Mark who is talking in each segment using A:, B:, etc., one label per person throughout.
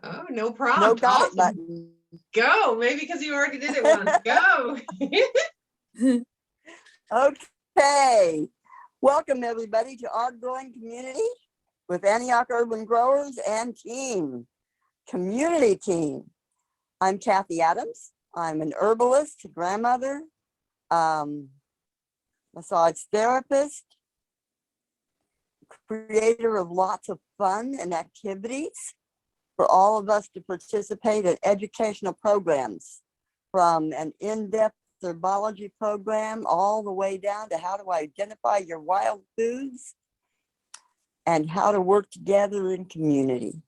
A: Oh, no
B: No
A: prompt.
B: got it
A: Awesome.
B: button.
A: Go. Maybe because you already did it once. Go.
B: Okay. Welcome everybody to our growing community with Antioch Urban Growers and team, community team. I'm Kathy Adams. I'm an herbalist, grandmother, massage therapist, creator of lots of fun and activities for all of us to participate in educational programs, from an in-depth herbology program all the way down to how to identify your wild foods and how to work together in community.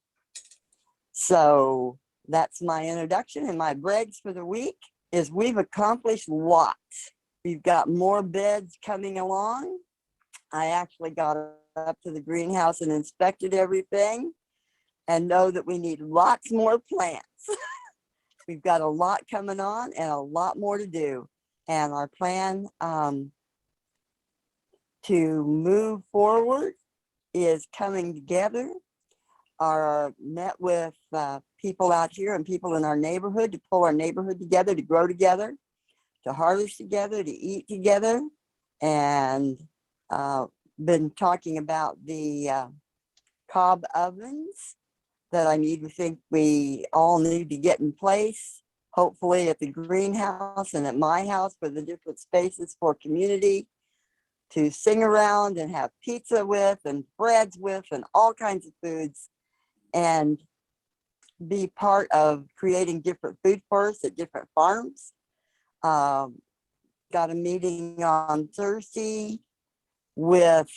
B: So that's my introduction, and my brags for the week is we've accomplished lots. We've got more beds coming along. I actually got up to the greenhouse and inspected everything and know that we need lots more plants. We've got a lot coming on and a lot more to do. And our plan to move forward is coming together. Our met with people out here and people in our neighborhood to pull our neighborhood together, to grow together, to harvest together, to eat together. And been talking about the cob ovens that we all need to get in place, hopefully at the greenhouse and at my house, for the different spaces for community to sing around and have pizza with and breads with and all kinds of foods, and be part of creating different food forests at different farms. Got a meeting on Thursday with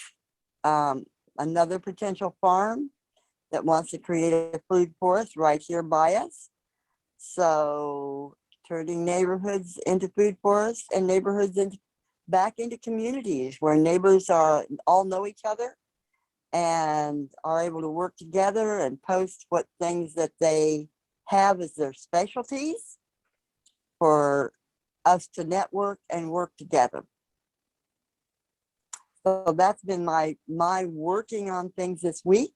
B: another potential farm that wants to create a food forest right here by us. So turning neighborhoods into food forests and neighborhoods back into communities where neighbors all know each other and are able to work together and post what things that they have as their specialties for us to network and work together. So that's been my working on things this week.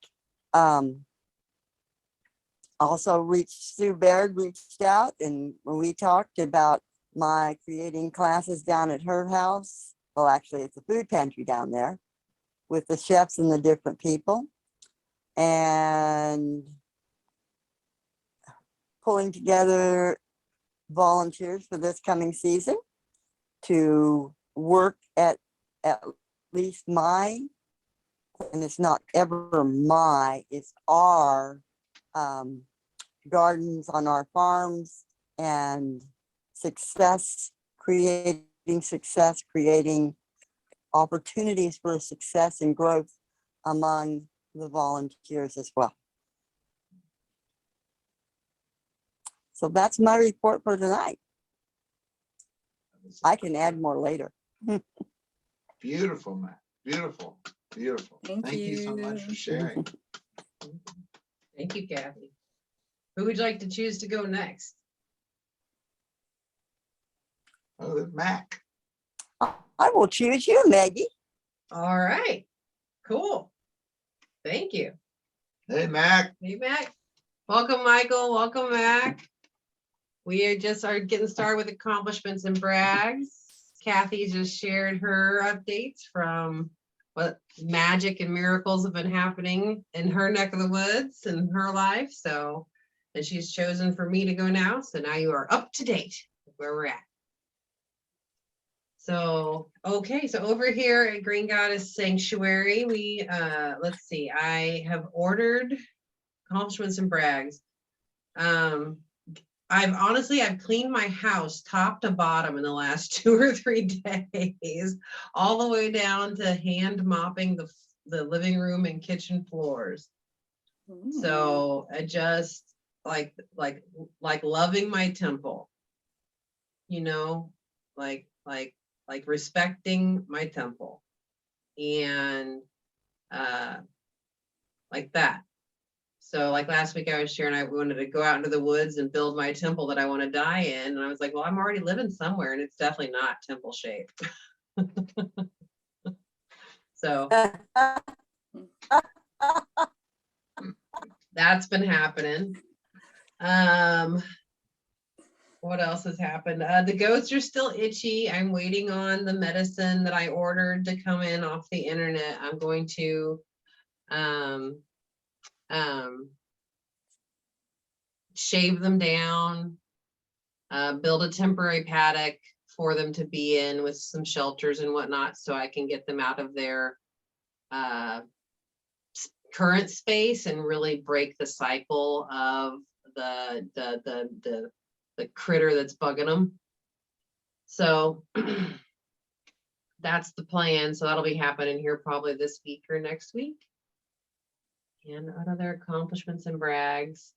B: Also Sue Baird reached out, and when we talked about my creating classes down at her house, well, actually it's a food pantry down there with the chefs and the different people, and pulling together volunteers for this coming season to work at least and it's not ever it's our gardens on our farms, and creating opportunities for success and growth among the volunteers as well. So that's my report for tonight. I can add more later.
C: Beautiful, Matt. Beautiful. Beautiful. Thank you so much for sharing.
A: Thank you, Kathy. Who would you like to choose to go next?
C: Oh, Mac.
B: I will choose you, Maggie.
A: All right. Cool. Thank you.
C: Hey, Mac.
A: Hey, Mac. Welcome, Michael. Welcome, Mac. We are getting started with accomplishments and brags. Kathy just shared her updates from what magic and miracles have been happening in her neck of the woods in her life. So, and she's chosen for me to go now. So now you are up to date with where we're at. So, okay. So over here at Green Goddess Sanctuary, we, let's see, I have ordered accomplishments and brags. I've cleaned my house top to bottom in the last 2 or 3 days, all the way down to hand mopping the living room and kitchen floors. So I just like loving my temple, you know, like respecting my temple, and like that. So like last week I was sharing, I wanted to go out into the woods and build my temple that I want to die in. And I was like, well, I'm already living somewhere and it's definitely not temple shaped. So that's been happening. What else has happened? The goats are still itchy. I'm waiting on the medicine that I ordered to come in off the internet. I'm going to um, shave them down, build a temporary paddock for them to be in with some shelters and whatnot, so I can get them out of their current space and really break the cycle of the critter that's bugging them. So that's the plan. So that'll be happening here probably this week or next week. And other accomplishments and brags.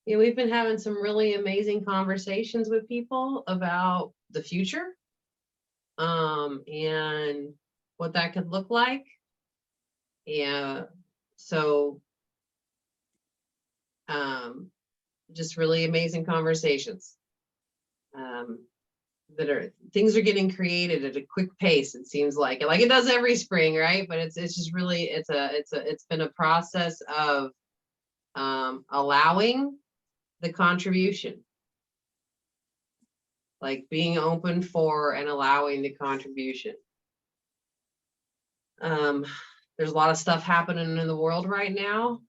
A: Yeah, we've been having some really amazing conversations with people about the future, and what that could look like. Yeah, so just really amazing conversations. Things are getting created at a quick pace, it seems like it does every spring, right? But it's just really it's been a process of allowing the contribution, like being open for and allowing the contribution. There's a lot of stuff happening in the world right now.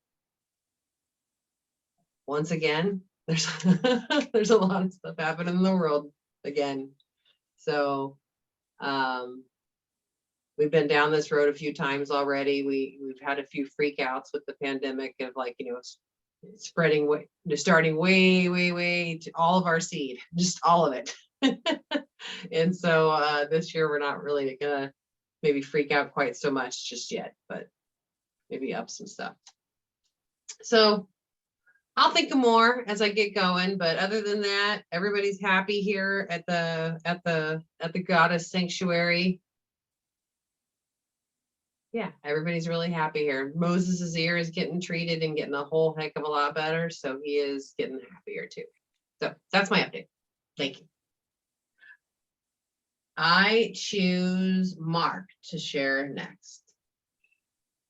A: Once again, there's there's a lot of stuff happening in the world again. So we've been down this road a few times already. We've had a few freakouts with the pandemic of spreading starting way to all of our seed, just all of it. And so this year we're not really gonna maybe freak out quite so much just yet, but maybe up some stuff. So I'll think of more as I get going, but other than that, everybody's happy here at the Goddess Sanctuary. Yeah, everybody's really happy here. Moses's ear is getting treated and getting a whole heck of a lot better, so he is getting happier too. So that's my update. Thank you. I choose Mark to share next.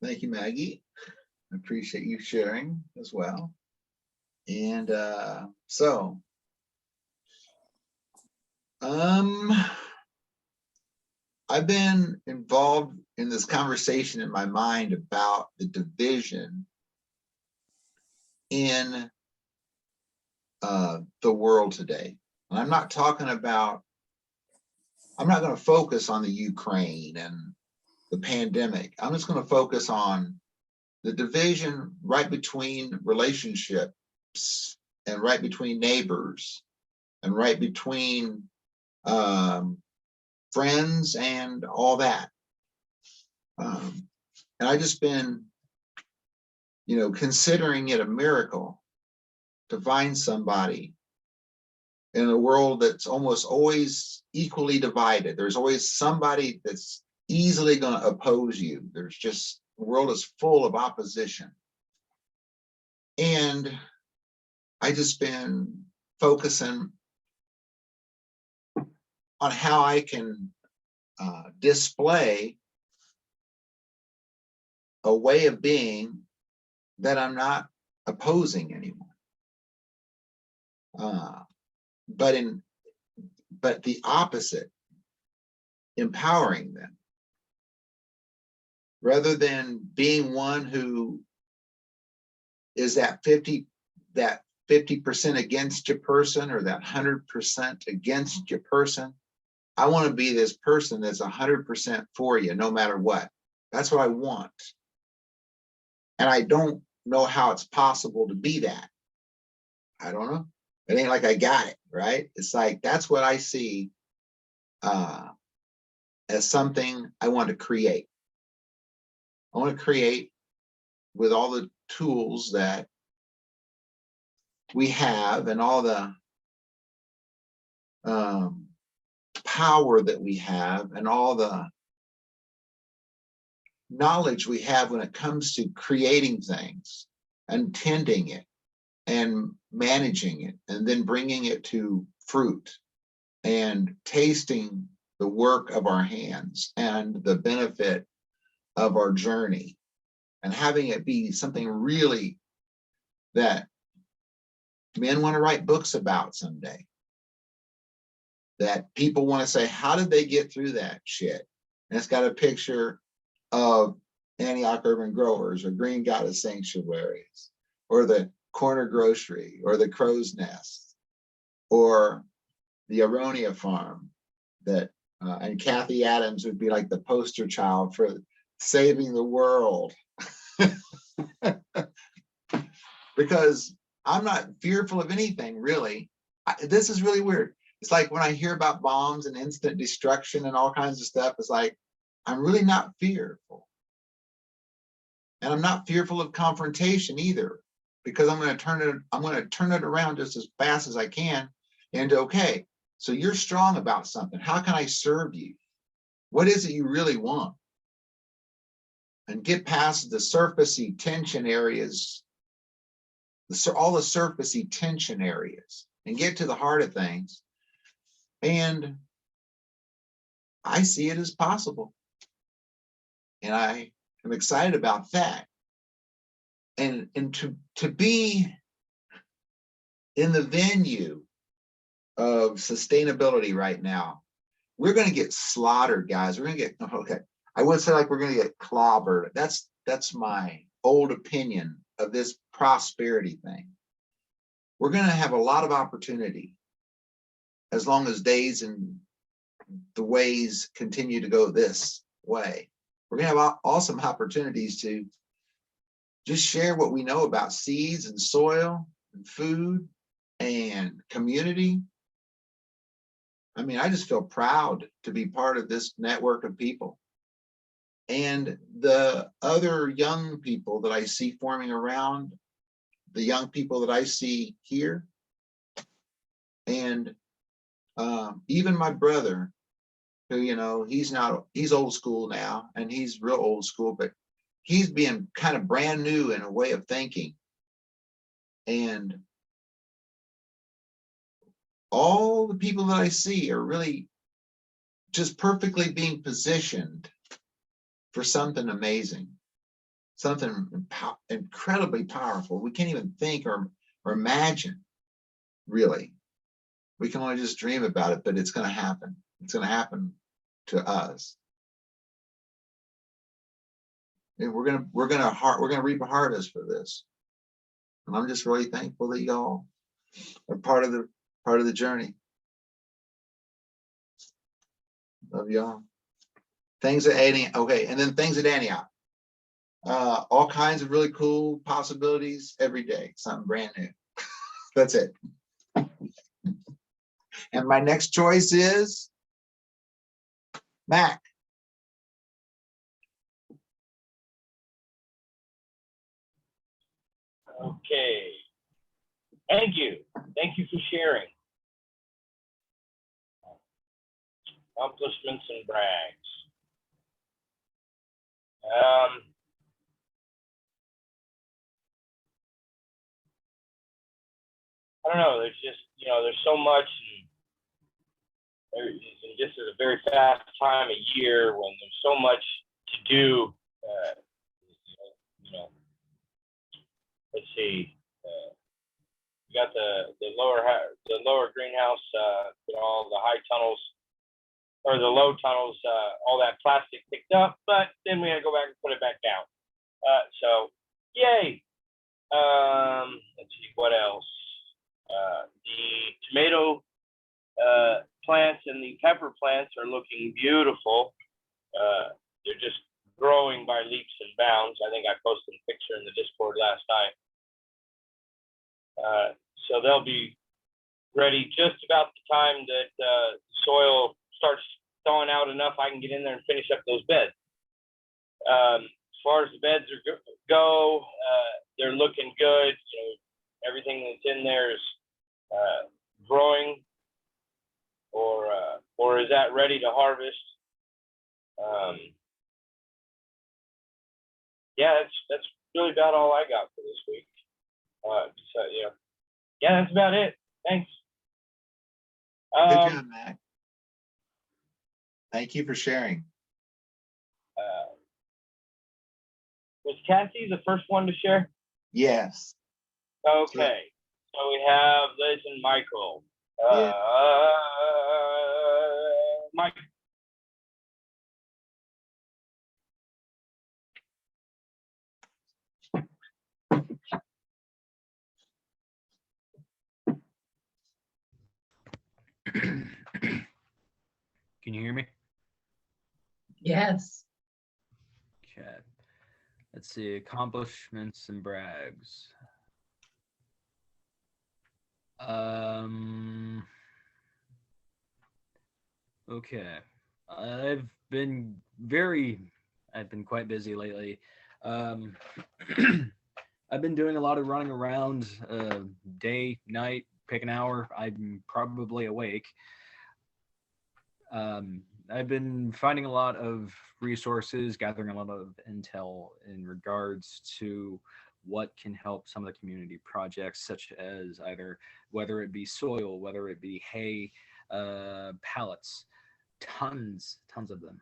C: Thank you, Maggie. I appreciate you sharing as well. And so I've been involved in this conversation in my mind about the division in the world today. And I'm not talking about, I'm not going to focus on the Ukraine and the pandemic. I'm just going to focus on the division right between relationships and right between neighbors and right between friends and all that. And I just been, considering it a miracle to find somebody in a world that's almost always equally divided. There's always somebody that's easily going to oppose you. There's just, the world is full of opposition. And I just been focusing on how I can display a way of being that I'm not opposing anymore. But the opposite, empowering them, rather than being one who is that 50% against your person or that 100% against your person. I want to be this person that's 100% for you, no matter what. That's what I want. And I don't know how it's possible to be that. I don't know. It ain't like I got it, right? It's like, that's what I see as something I want to create. I want to create with all the tools that we have and all the power that we have and all the knowledge we have when it comes to creating things and tending it and managing it and then bringing it to fruit and tasting the work of our hands and the benefit of our journey, and having it be something really that men want to write books about someday, that people want to say, how did they get through that shit? And it's got a picture of Antioch Urban Growers or Green Goddess Sanctuaries or the Corner Grocery or the Crow's Nest or the Aronia Farm, that and Kathy Adams would be like the poster child for saving the world. Because I'm not fearful of anything, really. This is really weird. It's like when I hear about bombs and instant destruction and all kinds of stuff, it's like, I'm really not fearful. And I'm not fearful of confrontation either, because I'm going to turn it around just as fast as I can. And okay, so you're strong about something. How can I serve you? What is it you really want? And get past the surfacey tension areas, all the surfacey tension areas, and get to the heart of things. And I see it as possible. And I am excited about that. And to be in the venue of sustainability right now, we're going to get slaughtered, guys. We're going to get, okay, I would say like we're going to get clobbered. That's my old opinion of this prosperity thing. We're going to have a lot of opportunity as long as days and the ways continue to go this way. We're going to have awesome opportunities to just share what we know about seeds and soil and food and community. I mean, I just feel proud to be part of this network of people. And the other young people that I see forming around, the young people that I see here, and even my brother, who, you know, he's old school now, and he's real old school, but he's being kind of brand new in a way of thinking. And all the people that I see are really just perfectly being positioned for something amazing, something incredibly powerful. We can't even think or imagine, really. We can only just dream about it, but it's going to happen. It's going to happen to us. And we're going to reap a harvest for this. And I'm just really thankful that y'all are part of the journey. Love y'all. Things at Antioch. Okay, and then things at Antioch. All kinds of really cool possibilities every day. Something brand new. That's it. And my next choice is Mac.
D: Okay. Thank you. Thank you for sharing. Accomplishments and brags. I don't know. There's just, you know, there's so much. And this is a very fast time of year when there's so much to do. You know, let's see. You got the lower greenhouse, all the high tunnels or the low tunnels, all that plastic picked up, but then we had to go back and put it back down. So yay. Let's see what else. The tomato plants and the pepper plants are looking beautiful. They're just growing by leaps and bounds. I think I posted a picture in the Discord last night. So they'll be ready just about the time that soil starts thawing out enough I can get in there and finish up those beds. As far as the beds go, they're looking good. You know, everything that's in there is growing or is that ready to harvest. Yeah, that's really about all I got for this week. So yeah, that's about it. Thanks.
C: Good job, Mac. Thank you for sharing.
D: Was Cassie the first one to share?
C: Yes.
D: Okay. So we have Liz and Michael.
C: Yeah.
D: Mike.
E: Can you hear me?
A: Yes.
E: Okay. Let's see. Accomplishments and brags. Okay. I've been quite busy lately. I've been doing a lot of running around, day, night, pick an hour. I'm probably awake. I've been finding a lot of resources, gathering a lot of intel in regards to what can help some of the community projects, such as either whether it be soil, whether it be hay, pallets, tons of them.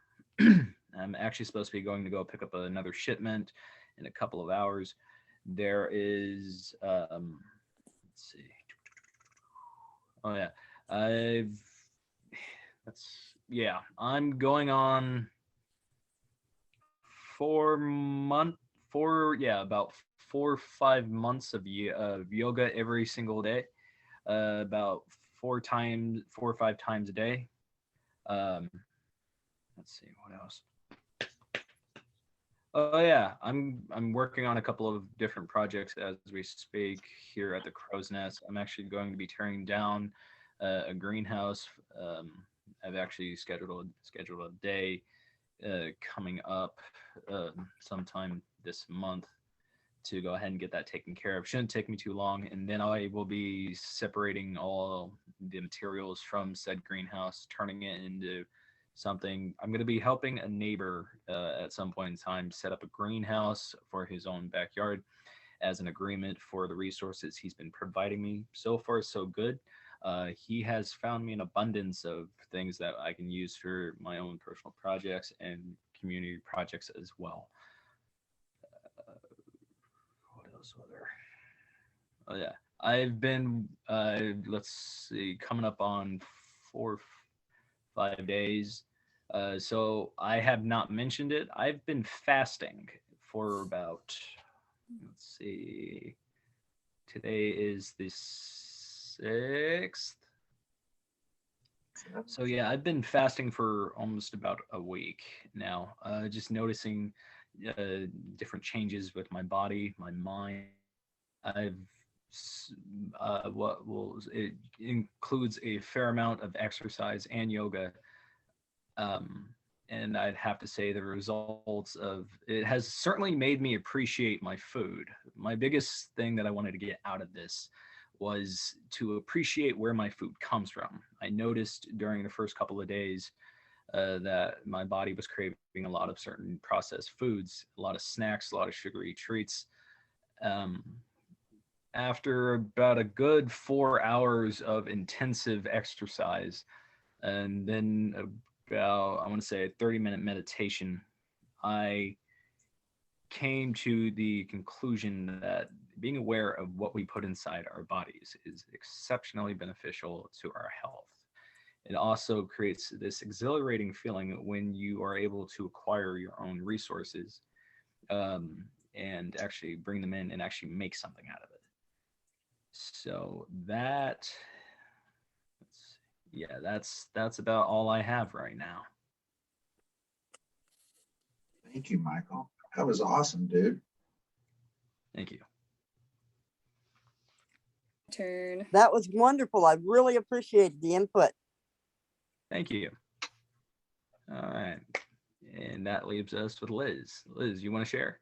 E: I'm actually supposed to be going to go pick up another shipment in a couple of hours. There is, let's see. Oh yeah, I'm going on about 4 or 5 months of yoga every single day, about 4 or 5 times a day. Let's see what else. Oh yeah, I'm working on a couple of different projects as we speak here at the Crow's Nest. I'm actually going to be tearing down a greenhouse. I've actually scheduled a day coming up sometime this month to go ahead and get that taken care of. Shouldn't take me too long, and then I will be separating all the materials from said greenhouse, turning it into something. I'm going to be helping a neighbor at some point in time set up a greenhouse for his own backyard as an agreement for the resources he's been providing me. So far, so good. He has found me an abundance of things that I can use for my own personal projects and community projects as well. What else was there? Oh yeah, I've been, let's see, coming up on 4 or 5 days. So I have not mentioned it. I've been fasting for about, let's see, today is the 6th. So yeah, I've been fasting for almost about a week now, just noticing different changes with my body, my mind. It includes a fair amount of exercise and yoga. And I'd have to say the results of it has certainly made me appreciate my food. My biggest thing that I wanted to get out of this was to appreciate where my food comes from. I noticed during the first couple of days that my body was craving a lot of certain processed foods, a lot of snacks, a lot of sugary treats. After about a good 4 hours of intensive exercise, and then about, I want to say, a 30-minute meditation, I came to the conclusion that being aware of what we put inside our bodies is exceptionally beneficial to our health. It also creates this exhilarating feeling when you are able to acquire your own resources and actually bring them in and actually make something out of it. So that, yeah, that's about all I have right now.
C: Thank you, Michael. That was awesome, dude.
E: Thank you.
F: Turn.
B: That was wonderful. I really appreciated the input.
E: Thank you. All right. And that leaves us with Liz. Liz, you want to share?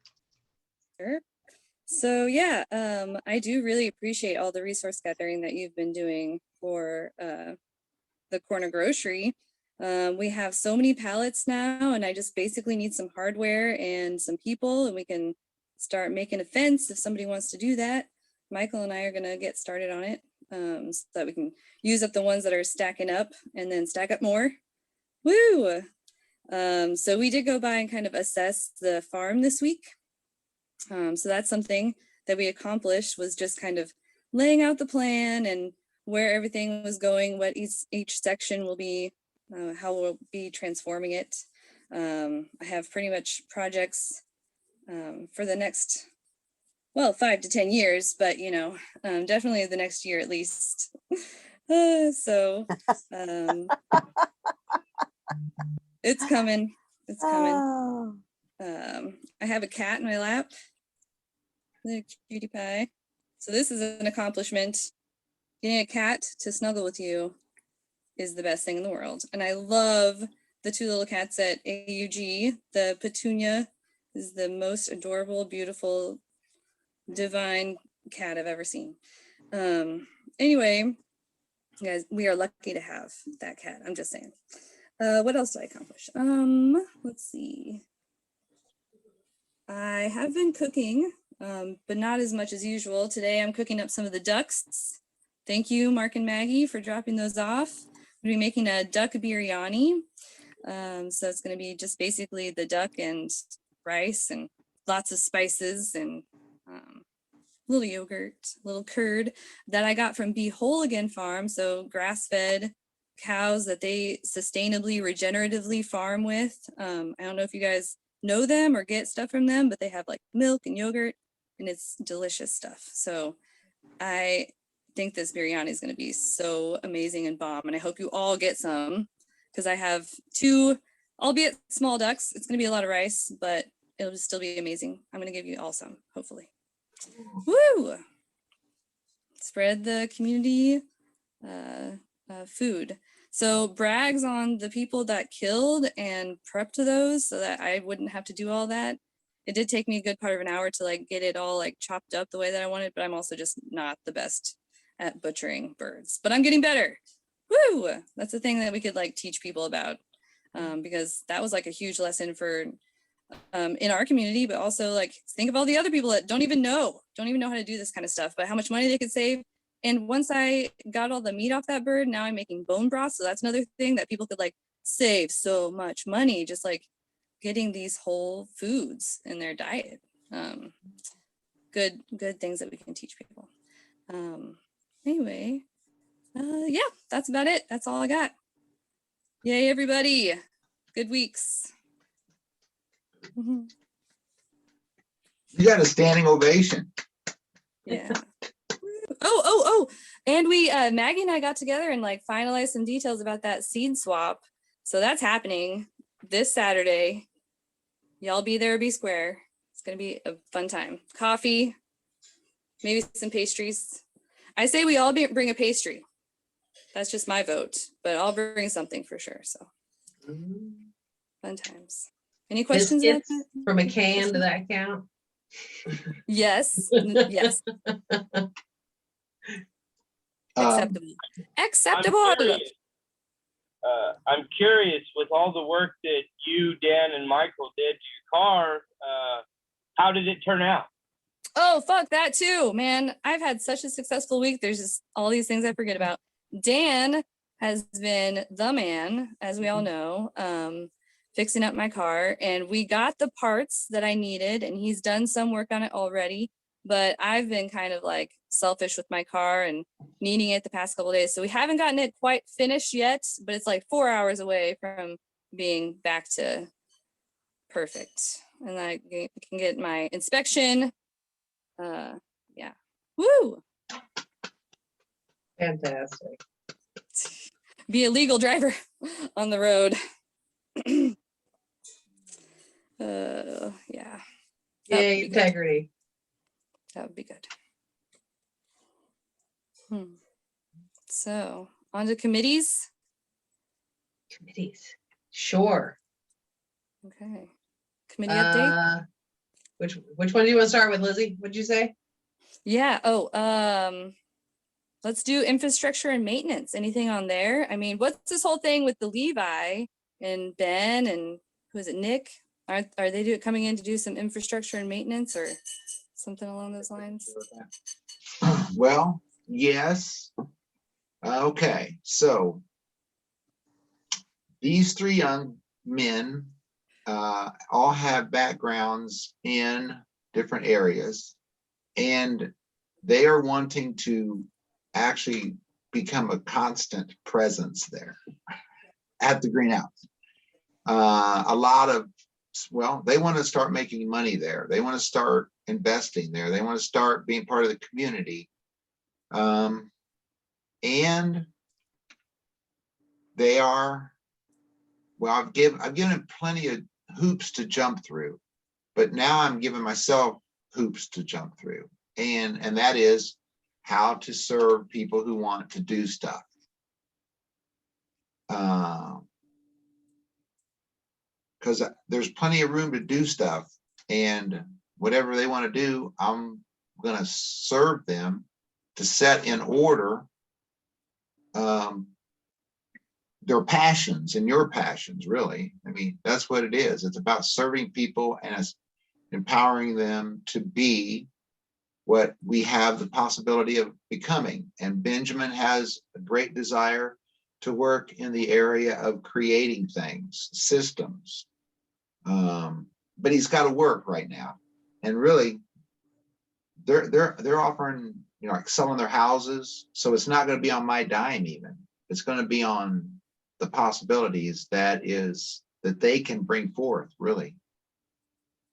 F: Sure. So yeah, I do really appreciate all the resource gathering that you've been doing for the corner grocery. We have so many pallets now, and I just basically need some hardware and some people, and we can start making a fence if somebody wants to do that. Michael and I are gonna get started on it so that we can use up the ones that are stacking up and then stack up more. Woo! So we did go by and kind of assess the farm this week. So that's something that we accomplished, was just kind of laying out the plan and where everything was going, what each section will be, how we'll be transforming it. I have pretty much projects for the next, well, 5 to 10 years, but definitely the next year at least. So it's coming. It's coming.
B: Oh,
F: I have a cat in my lap, the cutie pie. So this is an accomplishment. Getting a cat to snuggle with you is the best thing in the world. And I love the 2 little cats at AUG. The Petunia is the most adorable, beautiful, divine cat I've ever seen. Anyway, guys, we are lucky to have that cat. I'm just saying. What else did I accomplish? Let's see. I have been cooking, but not as much as usual. Today I'm cooking up some of the ducks. Thank you, Mark and Maggie, for dropping those off. We'll be making a duck biryani. So it's going to be just basically the duck and rice and lots of spices and little yogurt, little curd that I got from Be Whole Again Farm. So grass-fed cows that they sustainably, regeneratively farm with. I don't know if you guys know them or get stuff from them, but they have like milk and yogurt, and it's delicious stuff. So I think this biryani is going to be so amazing and bomb, and I hope you all get some, because I have 2, albeit small ducks. It's going to be a lot of rice, but it'll still be amazing. I'm going to give you all some, hopefully. Woo! Spread the community food. So brags on the people that killed and prepped those so that I wouldn't have to do all that. It did take me a good part of an hour to like get it all like chopped up the way that I wanted, but I'm also just not the best at butchering birds, but I'm getting better. Woo! That's the thing that we could like teach people about, because that was like a huge lesson for in our community, but also like think of all the other people that don't even know how to do this kind of stuff, but how much money they could save. And once I got all the meat off that bird, now I'm making bone broth. So that's another thing that people could like save so much money, just like getting these whole foods in their diet. Good things that we can teach people. Anyway, yeah, that's about it. That's all I got. Yay, everybody. Good weeks.
C: You got a standing ovation.
F: Yeah. Oh, and we Maggie and I got together and like finalized some details about that seed swap. So that's happening this Saturday. Y'all be there or be square. It's gonna be a fun time. Coffee, maybe some pastries. I say we all bring a pastry. That's just my vote, but I'll bring something for sure. So fun times. Any questions about
A: Biscuits
F: that?
A: from a can, does that count?
F: Yes. Yes. Acceptable. Acceptable.
D: I'm curious, with all the work that you, Dan, and Michael did to your car, how did it turn out?
F: Oh, fuck that too, man. I've had such a successful week. There's just all these things I forget about. Dan has been the man, as we all know, fixing up my car, and we got the parts that I needed, and he's done some work on it already, but I've been kind of like selfish with my car and needing it the past couple of days. So we haven't gotten it quite finished yet, but it's like 4 hours away from being back to perfect. And I can get my inspection. Yeah. Woo!
A: Fantastic.
F: Be a legal driver on the road. Yeah. That would
A: Yay,
F: be good.
A: integrity.
F: That would be good. So on to committees.
A: Committees. Sure.
F: Okay. Committee update.
A: Which one do you want to start with, Lizzie? What'd you say?
F: Yeah. Oh, let's do infrastructure and maintenance. Anything on there? I mean, what's this whole thing with the Levi and Ben and who is it, Nick? Are they coming in to do some infrastructure and maintenance or something along those lines?
C: Well, yes. Okay, so these 3 young men, all have backgrounds in different areas, and they are wanting to actually become a constant presence there at the greenhouse. A lot of, well, they want to start making money there. They want to start investing there. They want to start being part of the community. And they are, well, I've given them plenty of hoops to jump through, but now I'm giving myself hoops to jump through. And that is how to serve people who want to do stuff. Because there's plenty of room to do stuff, and whatever they want to do, I'm going to serve them to set in order their passions and your passions, really. I mean, that's what it is. It's about serving people and it's empowering them to be what we have the possibility of becoming. And Benjamin has a great desire to work in the area of creating things, systems. But he's got to work right now. And really, they're offering, you know, like selling their houses. So it's not going to be on my dime even. It's going to be on the possibilities that they can bring forth, really.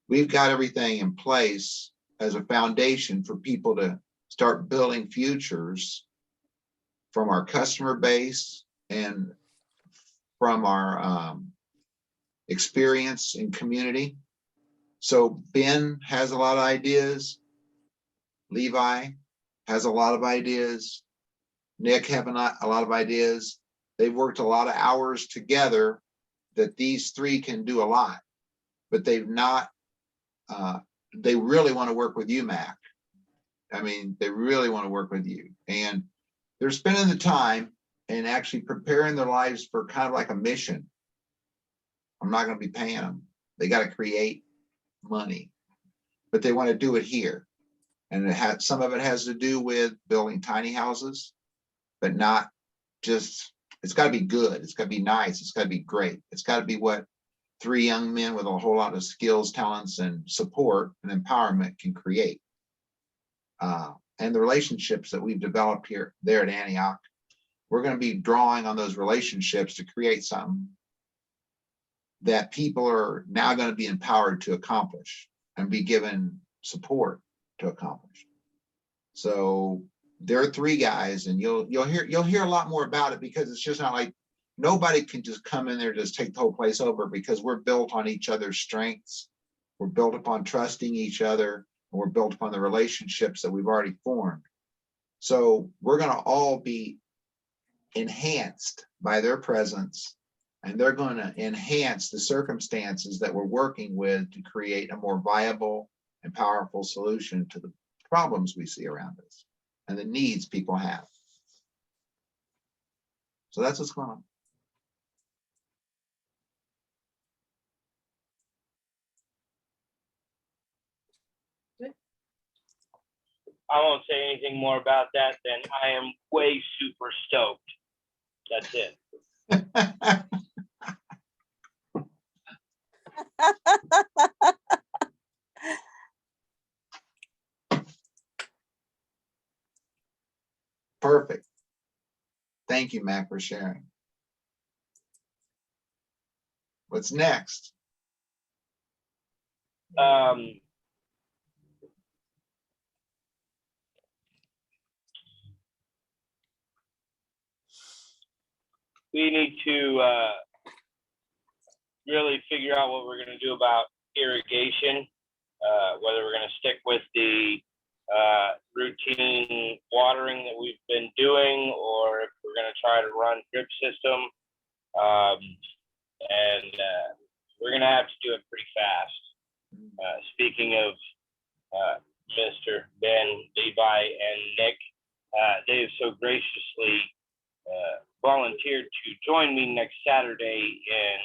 C: We've got everything in place as a foundation for people to start building futures from our customer base and from our experience in community. So Ben has a lot of ideas. Levi has a lot of ideas. Nick have a lot of ideas. They've worked a lot of hours together that these three can do a lot, but they've not, they really want to work with you, Mac. I mean, they really want to work with you. And they're spending the time and actually preparing their lives for kind of like a mission. I'm not going to be paying them. They got to create money, but they want to do it here. And some of it has to do with building tiny houses, but not just, it's got to be good. It's got to be nice. It's got to be great. It's got to be what three young men with a whole lot of skills, talents, and support and empowerment can create. And the relationships that we've developed there at Antioch, we're going to be drawing on those relationships to create something that people are now going to be empowered to accomplish and be given support to accomplish. So there are three guys, and you'll hear a lot more about it, because it's just not like nobody can just come in there and just take the whole place over, because we're built on each other's strengths. We're built upon trusting each other, and we're built upon the relationships that we've already formed. So we're going to all be enhanced by their presence, and they're going to enhance the circumstances that we're working with to create a more viable and powerful solution to the problems we see around us and the needs people have. So that's what's going on.
D: I won't say anything more about that than I am way super stoked. That's it.
C: Perfect. Thank you, Mac, for sharing. What's next?
D: We need to really figure out what we're going to do about irrigation, whether we're going to stick with the routine watering that we've been doing, or if we're going to try to run drip system. And we're going to have to do it pretty fast. Speaking of Mr. Ben, Levi, and Nick, they have so graciously volunteered to join me next Saturday in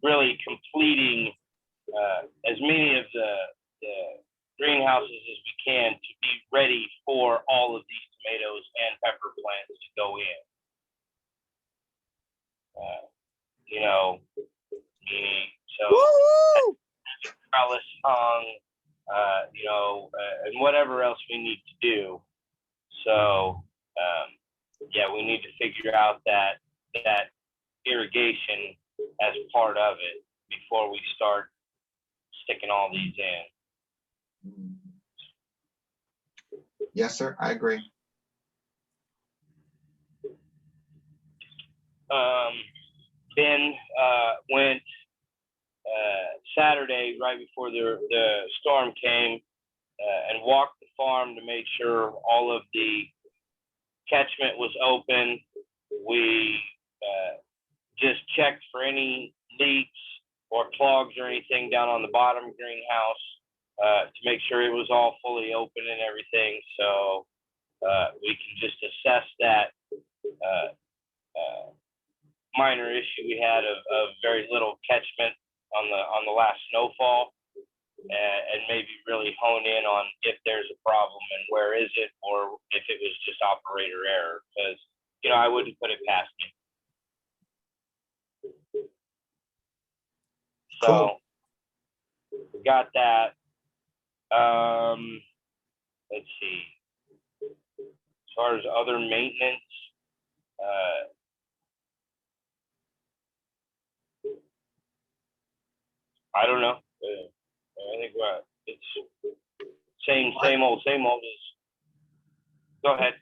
D: really completing as many of the greenhouses as we can to be ready for all of these tomatoes and pepper plants to go in. you know, so
B: Woo!
D: trellis hung, you know, and whatever else we need to do. So, yeah, we need to figure out that irrigation as part of it before we start sticking all these in.
C: Yes, sir, I agree.
D: Ben went Saturday right before the storm came and walked the farm to make sure all of the catchment was open. We just checked for any leaks or clogs or anything down on the bottom greenhouse to make sure it was all fully open and everything. So we can just assess that minor issue we had of very little catchment on the last snowfall, and maybe really hone in on if there's a problem and where is it, or if it was just operator error, because, you know, I wouldn't put it past me. So we got that. Let's see. As far as other maintenance, I don't know. I think it's same old is. Go ahead.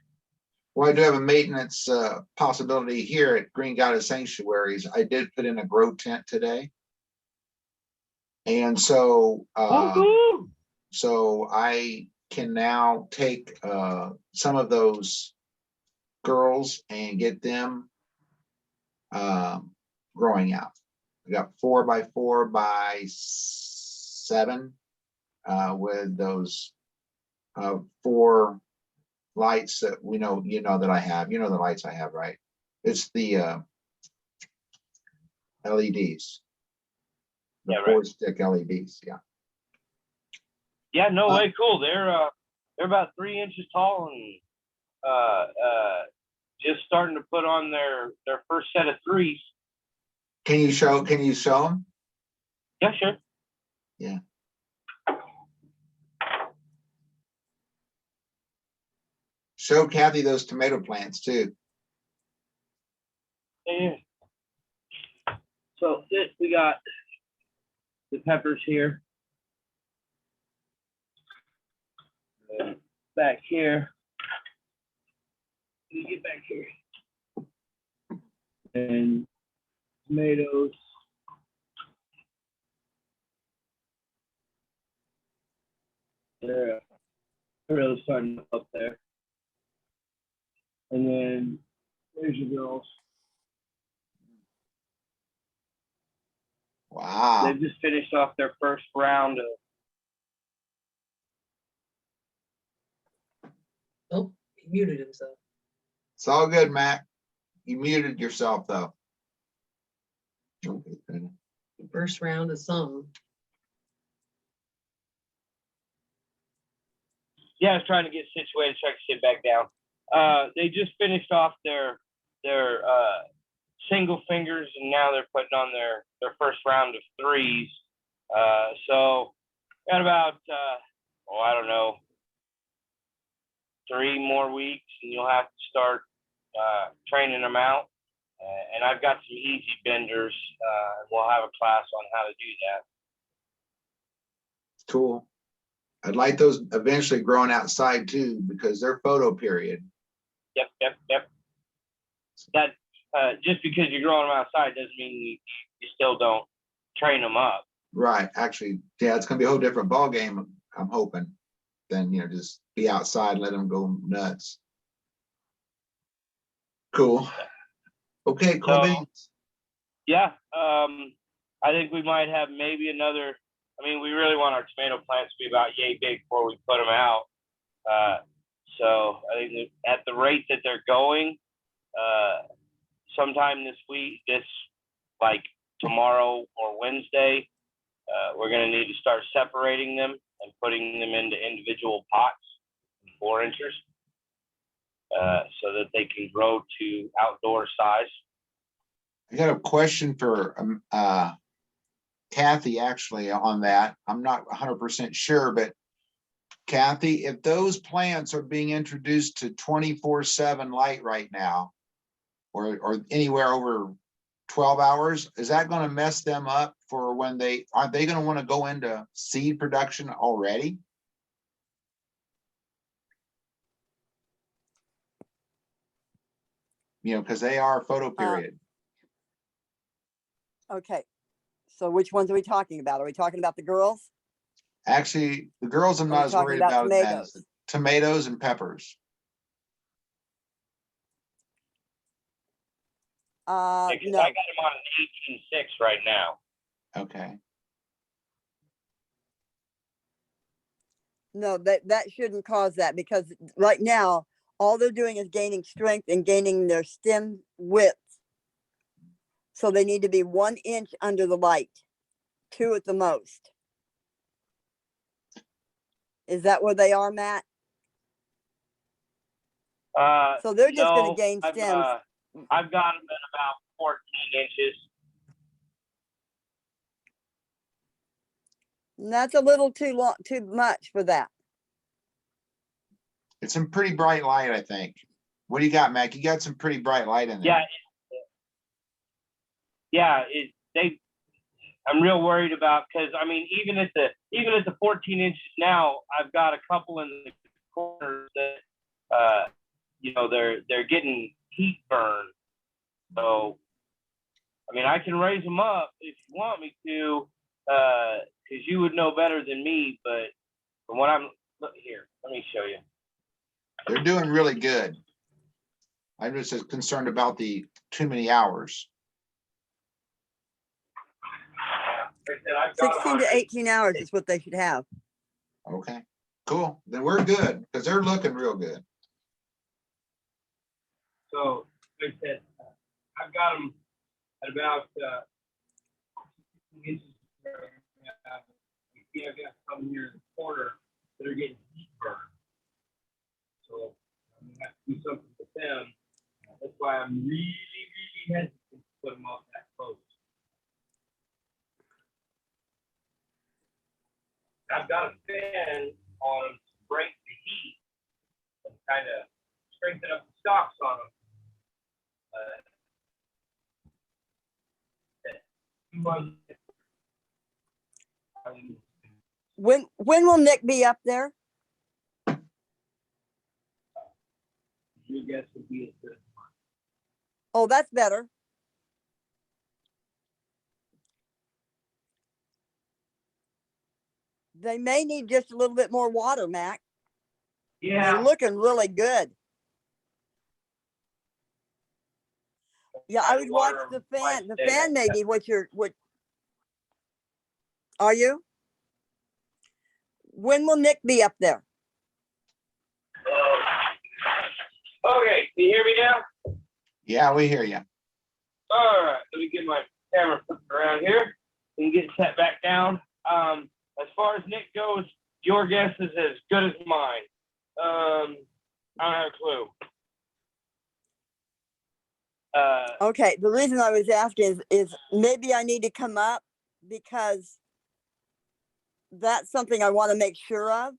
C: Well, I do have a maintenance possibility here at Green Goddess Sanctuaries. I did put in a grow tent today. And so, so I can now take some of those girls and get them growing out. I got 4x4x7 with those 4 lights that we know, you know, that I have. You know the lights I have, right? It's the LEDs. The
D: Yeah, right.
C: 4-stick LEDs, yeah.
D: Yeah, no way, cool. They're about 3 inches tall and just starting to put on their first set of 3s.
C: Can you show them?
D: Yeah, sure.
C: Yeah. Show Kathy those tomato plants too.
D: Yeah. So this, we got the peppers here. And back here. Let me get back here. And tomatoes. They're really starting up there. And then there's your girls.
C: Wow.
D: They've just finished off their first round of.
A: Oh, he muted himself.
C: It's all good, Matt. You muted yourself though.
A: First round of some.
D: Yeah, I was trying to get situated so I could sit back down. They just finished off their single fingers, and now they're putting on their first round of 3s. So got about I don't know, 3 more weeks, and you'll have to start training them out. And I've got some easy benders. We'll have a class on how to do that.
C: Cool. I'd like those eventually growing outside too, because they're photo period.
D: Yep. That just because you're growing them outside doesn't mean you still don't train them up.
C: Right. Actually, yeah, it's gonna be a whole different ball game, I'm hoping, than, you know, just be outside and let them go nuts. Cool. Okay, cool.
D: So, yeah, I think we might have maybe another. I mean, we really want our tomato plants to be about yay big before we put them out. So I think at the rate that they're going, sometime this week, like tomorrow or Wednesday, we're going to need to start separating them and putting them into individual pots, 4 inches, so that they can grow to outdoor size.
C: I got a question for Kathy, actually, on that. I'm not 100% sure, but Kathy, if those plants are being introduced to 24/7 light right now, or anywhere over 12 hours, is that going to mess them up for when aren't they going to want to go into seed production already? You know, because they are photo period.
B: Okay. So which ones are we talking about? Are we talking about the girls?
C: Actually, the girls I'm
B: Are we
C: not as
B: talking
C: worried
B: about
C: about as
B: tomatoes?
C: tomatoes and peppers.
D: Because
B: No,
D: I got them on an 18.6 right now.
C: Okay.
B: no, that shouldn't cause that, because right now, all they're doing is gaining strength and gaining their stem width. So they need to be 1 inch under the light, 2 at the most. Is that where they are, Matt? So they're just going
D: No,
B: to gain stems.
D: I've got them at about 14 inches.
B: And that's a little too much for that.
C: It's some pretty bright light, I think. What do you got, Mac? You got some pretty bright light in there.
D: I'm real worried about, because I mean, even at the 14 inches now, I've got a couple in the corners that they're getting heat burn. So I mean, I can raise them up if you want me to, because you would know better than me. But from what look here, let me show you.
C: They're doing really good. I'm just concerned about the too many hours.
D: Like I said,
B: 16 to 18 hours is what they should have.
C: Okay, cool. Then we're good, because they're looking real good.
D: So, like I said, I've got them at about 16 inches. I've got some here in the corner that are getting heat burn. So I'm gonna have to do something with them. That's why I'm really hesitant to put them off that close. I've got a fan on them to break the heat and kind of strengthen up the stalks on them.
B: When will Nick be up there?
D: Your guess would be as good as mine.
B: Oh, that's better. They may need just a little bit more water, Mac.
D: Yeah.
B: They're looking really good. Yeah, I would watch the fan. The fan may be what are you? When will Nick be up there?
D: Okay, can you hear me now?
C: Yeah, we hear you.
D: All right, let me get my camera flipped around here and get set back down. As far as Nick goes, your guess is as good as mine. I don't have a clue.
B: Okay, the reason I was asking is maybe I need to come up, because that's something I want to make sure of,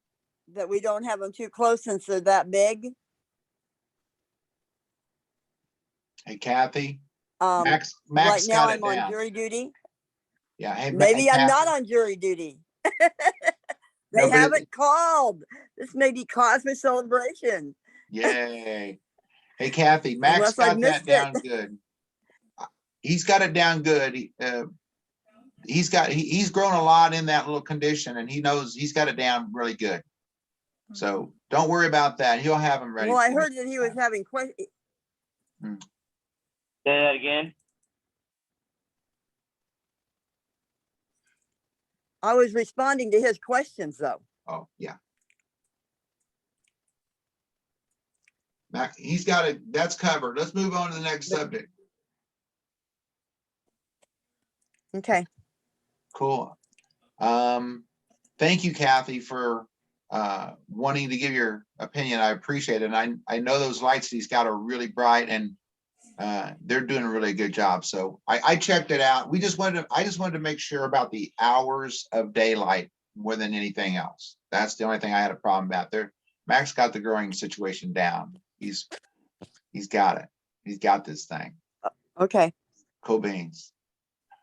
B: that we don't have them too close since they're that big.
C: Hey, Kathy.
B: Right
C: Max
B: now
C: got
B: I'm
C: it
B: on
C: down.
B: jury duty.
C: Yeah. Hey,
B: Maybe I'm
C: Kathy.
B: not on jury duty. They
C: No, but
B: haven't called. This may be cause for celebration.
C: Yay. Hey, Kathy, Max
B: Unless I
C: got that
B: missed it.
C: down good. He's got it down good. He's grown a lot in that little condition, and he knows he's got it down really good. So don't worry about that. He'll have him ready.
B: Well, I
C: for
B: heard
C: you.
B: that he was having questions.
D: Say that again.
B: I was responding to his questions, though.
C: Oh, yeah. Max, he's got it. That's covered. Let's move on to the next subject.
B: Okay.
C: Cool. Thank you, Kathy, for wanting to give your opinion. I appreciate it. And I know those lights he's got are really bright, and They're doing a really good job. So I checked it out. I just wanted to make sure about the hours of daylight more than anything else. That's the only thing I had a problem about there. Max got the growing situation down. He's got it. He's got this thing.
B: Okay,
C: Cool beans.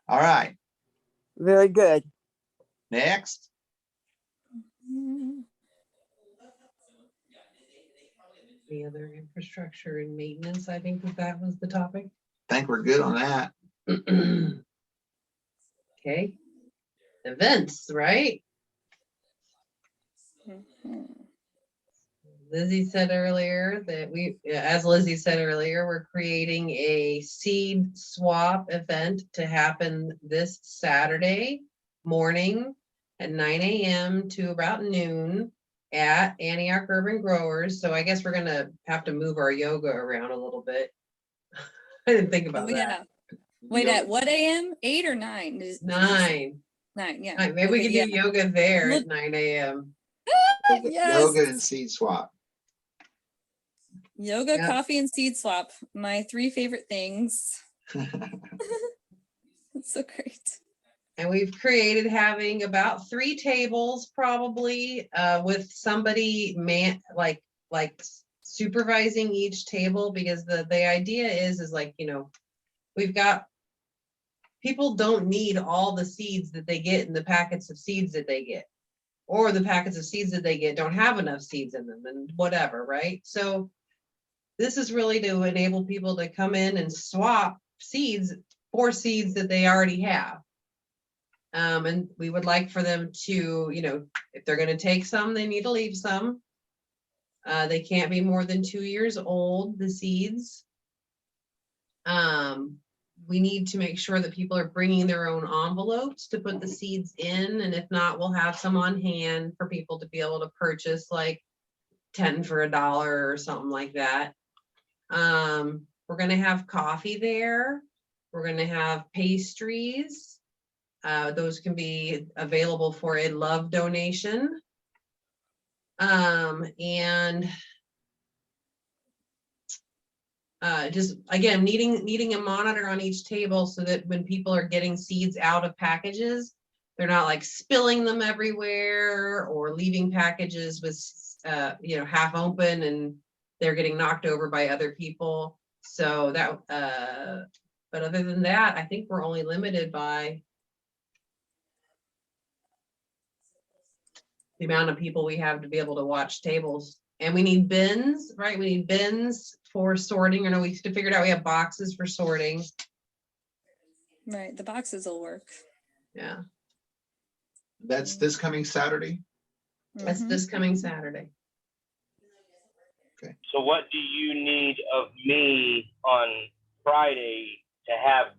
C: All right,
B: very good.
C: next.
A: The other infrastructure and maintenance, I think that was the topic.
C: Think we're good on that.
A: Okay. Events, right? Lizzie said earlier that as Lizzie said earlier, we're creating a seed swap event to happen this Saturday morning at 9 a.m. to about noon at Antioch Urban Growers. So I guess we're gonna have to move our yoga around a little bit. I didn't think about
F: Oh,
A: that.
F: yeah. Wait, at what AM? 8 or 9?
A: 9.
F: 9, yeah.
A: Maybe we
F: Okay,
A: could
F: yeah.
A: do yoga there
F: Look-
A: at 9 a.m.
F: Yes.
C: Yoga and seed swap.
F: Yoga,
A: Yeah.
F: coffee, and seed swap. My 3 favorite things. It's so great.
A: And we've created having about 3 tables probably with somebody like supervising each table, because the idea is like, you know, we've got people don't need all the seeds that they get in the packets of seeds that they get, or the packets of seeds that they get don't have enough seeds in them and whatever, right? So this is really to enable people to come in and swap seeds for seeds that they already have. And we would like for them to, you know, if they're going to take some, they need to leave some. They can't be more than 2 years old, the seeds. We need to make sure that people are bringing their own envelopes to put the seeds in. And if not, we'll have some on hand for people to be able to purchase, like 10 for $1 or something like that. We're going to have coffee there. We're going to have pastries. Those can be available for a love donation. And just again, needing a monitor on each table so that when people are getting seeds out of packages, they're not like spilling them everywhere or leaving packages with, you know, half open and they're getting knocked over by other people. So that, but other than that, I think we're only limited by the amount of people we have to be able to watch tables. And we need bins, right? We need bins for sorting. Or no, we figured out we have boxes for sorting.
F: Right, the boxes will work.
A: Yeah,
C: That's this coming Saturday.
A: that's
F: Mhm.
A: this coming Saturday.
D: So what do you need of me on Friday to have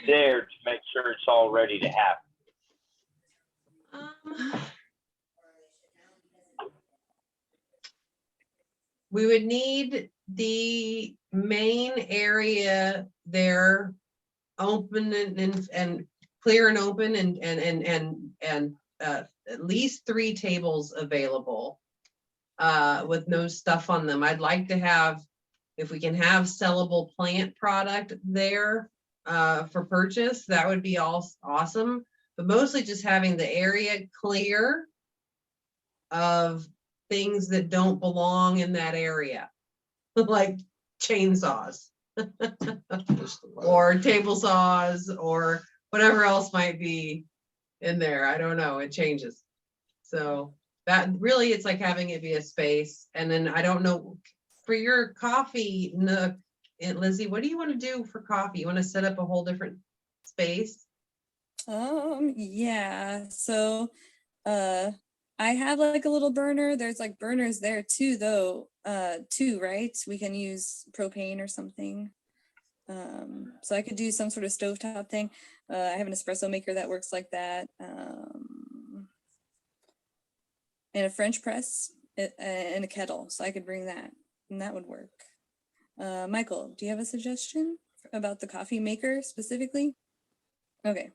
D: there to make sure it's all ready to happen?
A: We would need the main area there open and clear and open and at least 3 tables available with no stuff on them. I'd like to have, if we can have sellable plant product there for purchase, that would be all awesome. But mostly just having the area clear of things that don't belong in that area, like chainsaws or table saws or whatever else might be in there. I don't know, it changes. So that really, it's like having it be a space. And then I don't know, for your coffee nook, and Lizzie, what do you want to do for coffee? You want to set up a whole different space?
F: Yeah. So I have like a little burner. There's like burners there too, though. Too, right? We can use propane or something. So I could do some sort of stovetop thing. I have an espresso maker that works like that. And a French press and a kettle. So I could bring that and that would work. Michael, do you have a suggestion about the coffee maker specifically? Okay.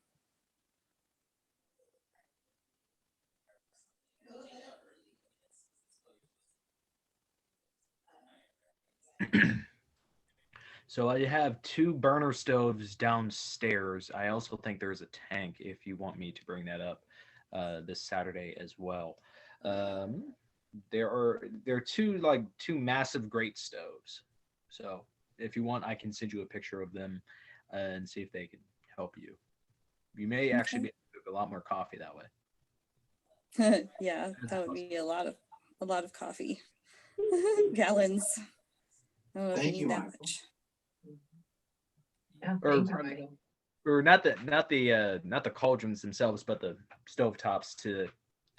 E: So I have 2 burner stoves downstairs. I also think there's a tank if you want me to bring that up this Saturday as well. Um, there are two massive grate stoves. So if you want, I can send you a picture of them and see if they can help you. You may actually be able to cook a lot more coffee that way.
F: Yeah, that would be a lot of coffee. Gallons. I don't know if you
C: Thank
F: need
C: you,
F: that
C: Michael.
F: much.
A: Yeah,
E: Or
A: thank you,
E: probably-
A: Michael.
E: Or not the cauldrons themselves, but the stove tops to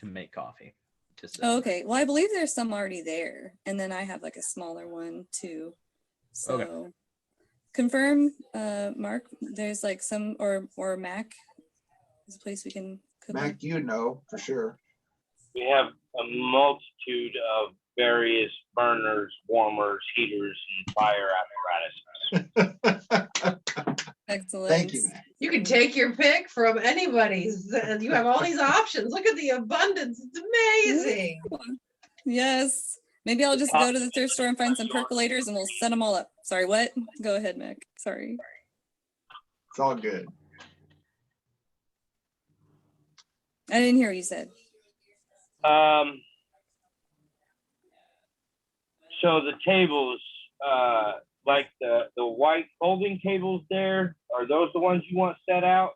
E: make coffee. Just
F: Oh, okay. Well, I believe there's some already there, and then I have like a smaller one too. So confirm, Mark. There's like some or Mac. There's a place we can cook.
C: Mac, you know for sure.
D: We have a multitude of various burners, warmers, heaters, and fire apparatus.
F: Excellent.
C: Thank you, Mac.
A: You can take your pick from anybody's. You have all these options. Look at the abundance. It's amazing.
F: Yes. Maybe I'll just go to the thrift store and find some percolators and we'll set them all up. Sorry, what? Go ahead, Mac. Sorry.
C: It's all good.
F: I didn't hear what you said.
D: So the tables, like the white folding tables there, are those the ones you want set out?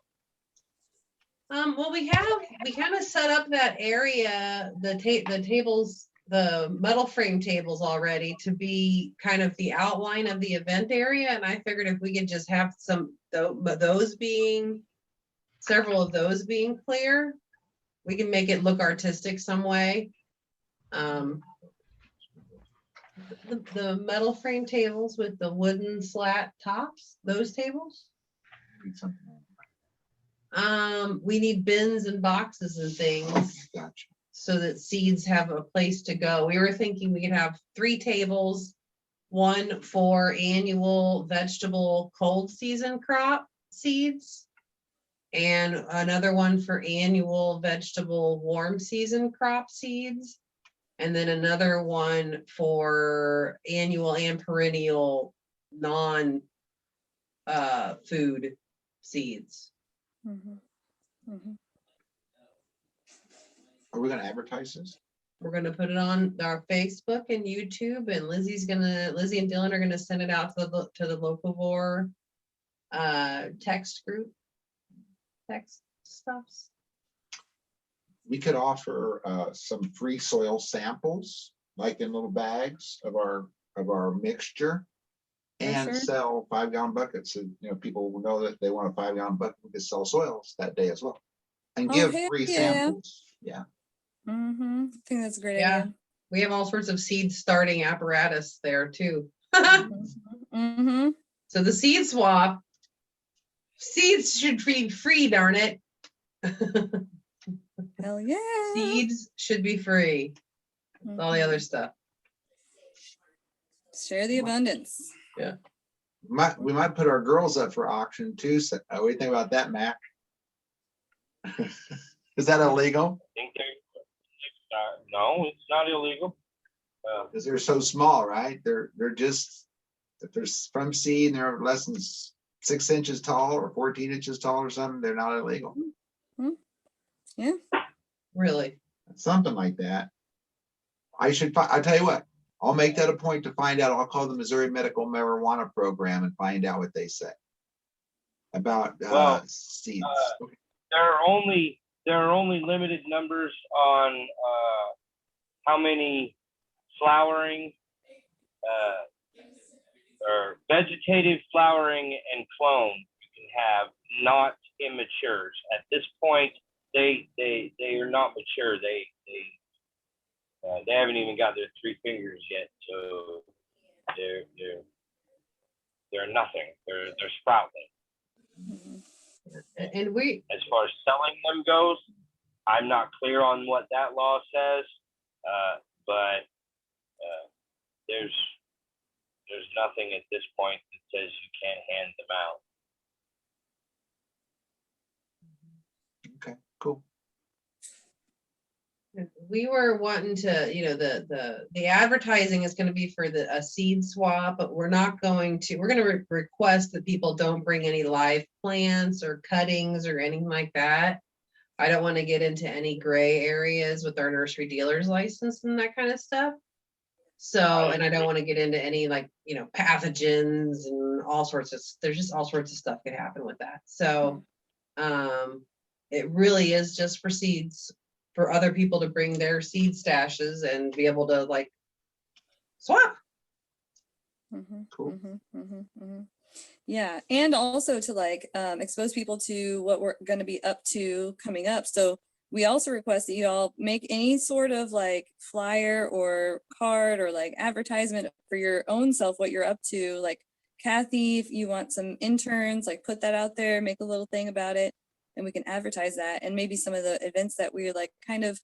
A: Well, we kind of set up that area, the tables, the metal frame tables already to be kind of the outline of the event area. And I figured if we could just have several of those being clear, we can make it look artistic some way. The metal frame tables with the wooden slat tops, those tables. We need bins and boxes and things
C: Gotcha.
A: so that seeds have a place to go. We were thinking we could have 3 tables, one for annual vegetable cold season crop seeds, and another one for annual vegetable warm season crop seeds, and then another one for annual and perennial non food seeds.
F: Mhm. Mhm.
C: Are we gonna advertise this?
A: We're gonna put it on our Facebook and YouTube, and Lizzie and Dylan are gonna send it out to the Locavore text group. Text stuffs.
C: We could offer some free soil samples, like in little bags of our mixture. And
F: Sure.
C: sell 5-gallon buckets. And people will know that they want a 5-gallon bucket. We could sell soils that day as well. And
F: Oh,
C: give
F: heck
C: free
F: yeah.
C: samples. Yeah.
F: Mm-hmm. I think that's a great
A: Yeah.
F: idea.
A: We have all sorts of seed starting apparatus there too.
F: Mm-hmm.
A: So the seed swap, seeds should be free, darn it.
F: Hell yeah.
A: Seeds should be free. All the
F: Mhm.
A: other stuff.
F: Share the abundance.
C: We might put our girls up for auction too. So what do you think about that, Mac? Is that illegal?
D: I think no, it's not illegal.
C: Because they're so small, right? They're just, if they're from seed and they're less than 6 inches tall or 14 inches tall or something, they're not illegal.
F: Yeah.
A: Really.
C: Something like that. I tell you what, I'll make that a point to find out. I'll call the Missouri Medical Marijuana Program and find out what they say about seeds. Okay.
D: There are only limited numbers on how many flowering or vegetative flowering and clone you can have, not immatures. At this point, they are not mature. They haven't even got their 3 fingers yet, so they're nothing. They're sprouting.
F: Mhm.
A: And we,
D: As far as selling them goes, I'm not clear on what that law says, but there's nothing at this point that says you can't hand them out.
C: Okay, cool.
A: we were wanting to, you know, the advertising is gonna be for a seed swap, but we're gonna request that people don't bring any live plants or cuttings or anything like that. I don't want to get into any gray areas with our nursery dealer's license and that kind of stuff. So, and I don't want to get into any like, you know, pathogens and all sorts of, there's just all sorts of stuff could happen with that. So, it really is just for seeds, for other people to bring their seed stashes and be able to like swap.
C: Cool.
F: Yeah, and also to like expose people to what we're going to be up to coming up. So we also request that you all make any sort of like flyer or card or like advertisement for your own self, what you're up to. Like Kathy, if you want some interns, like put that out there, make a little thing about it, and we can advertise that. And maybe some of the events that we're like kind of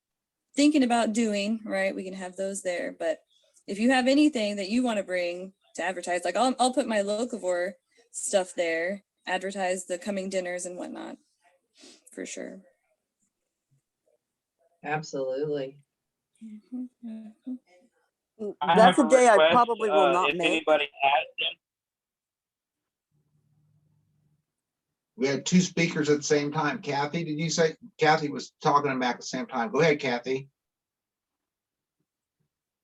F: thinking about doing, right? We can have those there. But if you have anything that you want to bring to advertise, like I'll put my Locavore stuff there, advertise the coming dinners and whatnot, for sure.
A: Absolutely.
D: I
B: That's
D: have
B: a day I
D: request,
B: probably will not
D: if
B: make.
D: anybody has them.
C: We had two speakers at the same time. Kathy, did you say, Kathy was talking to Mac at the same time? Go ahead, Kathy.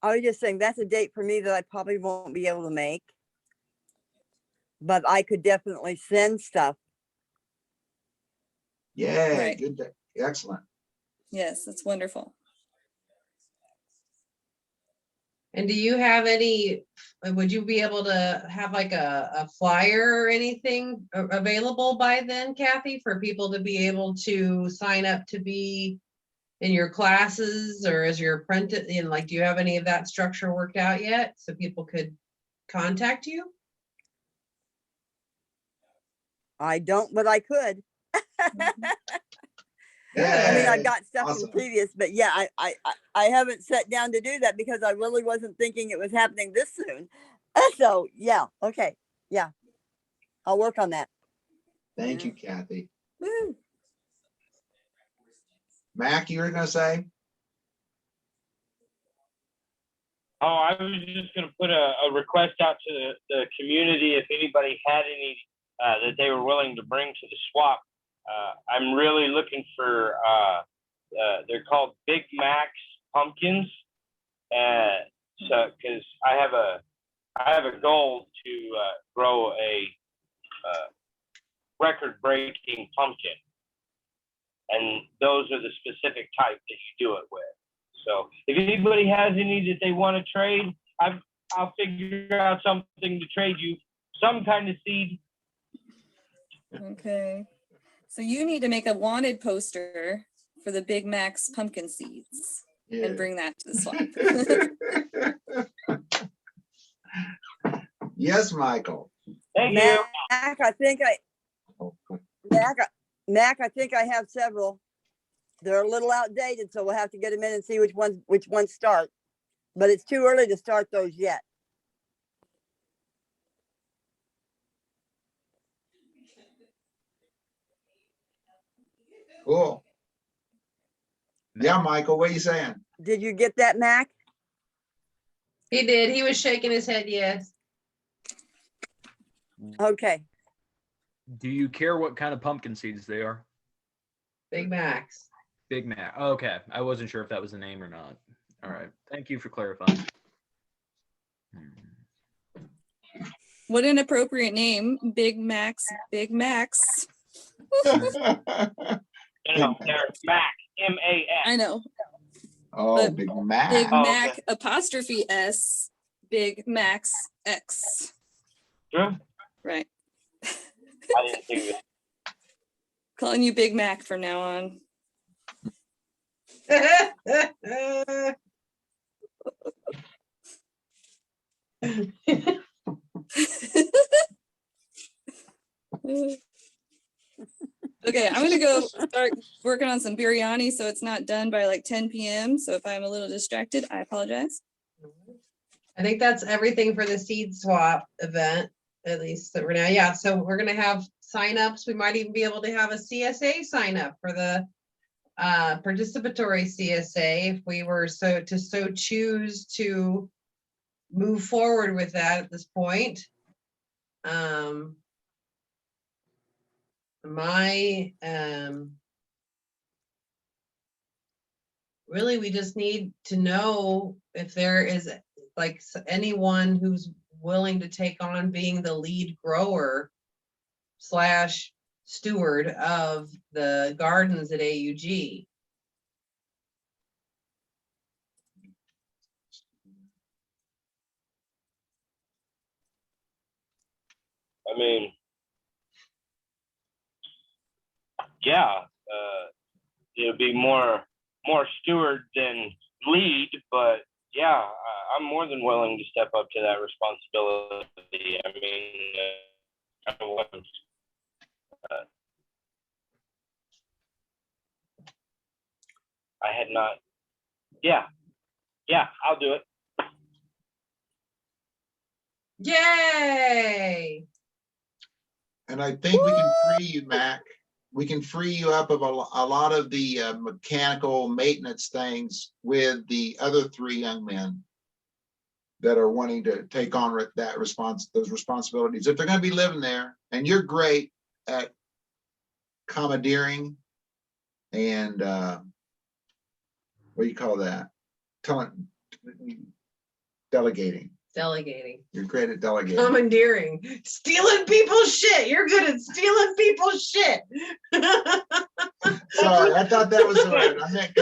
B: I was just saying that's a date for me that I probably won't be able to make. But I could definitely send stuff.
C: Yeah,
F: Right.
C: good, excellent.
F: Yes, that's wonderful.
A: And do you have any, would you be able to have like a flyer or anything available by then, Kathy, for people to be able to sign up to be in your classes or as your apprentice? And like, do you have any of that structure worked out yet so people could contact you?
B: I don't, but I could.
C: Yeah.
B: I mean, I've got stuff
C: Awesome.
B: from previous, but yeah, I haven't sat down to do that because I really wasn't thinking it was happening this soon. So yeah, okay, yeah, I'll work on that.
C: Thank you, Kathy.
B: Woo.
C: Mac, you were gonna say?
D: Oh, I was just going to put a request out to the community if anybody had any that they were willing to bring to the swap. I'm really looking for, they're called Big Macs pumpkins. So, because I have a goal to grow a record-breaking pumpkin, and those are the specific type that you do it with. So if anybody has any that they want to trade, I'll figure out something to trade you, some kind of seed.
F: Okay. So you need to make a wanted poster for the Big Macs pumpkin seeds and bring that to the swap.
C: Yes, Michael.
D: Thank you.
B: Mac, I think I think I have several. They're a little outdated, so we'll have to get them in and see which ones start. But it's too early to start those yet.
C: Cool. Yeah, Michael, what are you saying?
B: Did you get that, Mac?
A: He did. He was shaking his head, yes.
B: Okay.
E: Do you care what kind of pumpkin seeds they are?
A: Big Macs.
E: Big Mac. Okay, I wasn't sure if that was the name or not. All right, thank you for clarifying.
F: What an appropriate name, Big Macs, Big Macs.
D: You know, they're Mac, M-A-C.
F: I know.
C: Oh,
F: But
C: Big Mac.
F: Big
D: Oh,
F: Mac
D: okay.
F: apostrophe S, Big Macs X.
D: True.
F: Right.
D: I didn't think of it.
F: Calling you Big Mac from now on. Okay, I'm gonna go start working on some biryani so it's not done by like 10 p.m. So if I'm a little distracted, I apologize.
A: I think that's everything for the seed swap event, at least for now. Yeah, so we're gonna have signups. We might even be able to have a CSA sign up for the participatory CSA, if we were so choose to move forward with that at this point. Really, we just need to know if there is like anyone who's willing to take on being the lead grower / steward of the gardens at AUG.
D: I mean, yeah, it'll be more steward than lead, but yeah, I'm more than willing to step up to that responsibility. I mean, I wasn't, I had not. Yeah, I'll do it.
A: Yay!
C: And I think we can free you, Mac. We can free you up of a lot of the mechanical maintenance things with the other 3 young men that are wanting to take on those responsibilities. If they're going to be living there, and you're great at commandeering and what do you call that? Delegating. You're great at delegating.
A: Commandeering. Stealing people's shit. You're good at stealing people's shit.
C: Sorry, I thought that was the word. I meant.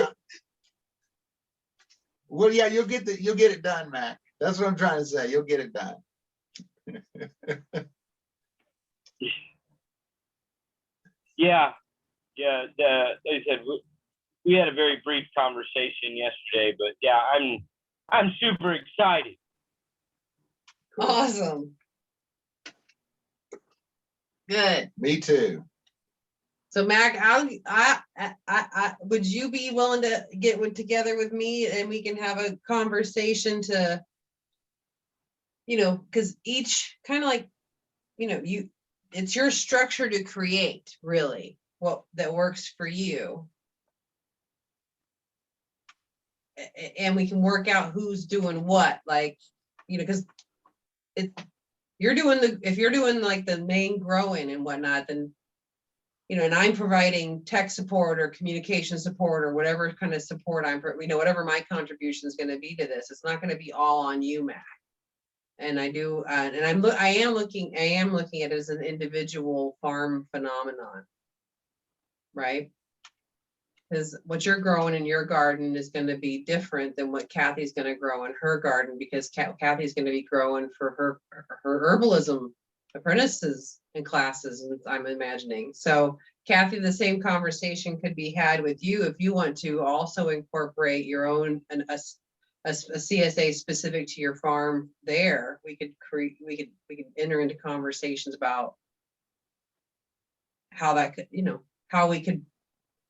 C: Well, yeah, you'll get it done, Mac. That's what I'm trying to say. You'll get it done.
D: Yeah. Like I said, we had a very brief conversation yesterday, but yeah, I'm super excited.
A: Awesome. Good.
C: Me too.
A: So Mac, would you be willing to get together with me and we can have a conversation to, because each kind of like, it's your structure to create really what that works for you. And we can work out who's doing what, like, because if you're doing like the main growing and whatnot, then, and I'm providing tech support or communication support or whatever kind of support whatever my contribution is going to be to this, it's not going to be all on you, Mac. And I do, and I am looking at it as an individual farm phenomenon, right? Because what you're growing in your garden is going to be different than what Kathy's going to grow in her garden, because Kathy's going to be growing for her herbalism apprentices and classes, I'm imagining. So Kathy, the same conversation could be had with you if you want to also incorporate your own a CSA specific to your farm there. We could enter into conversations about how that could, how we could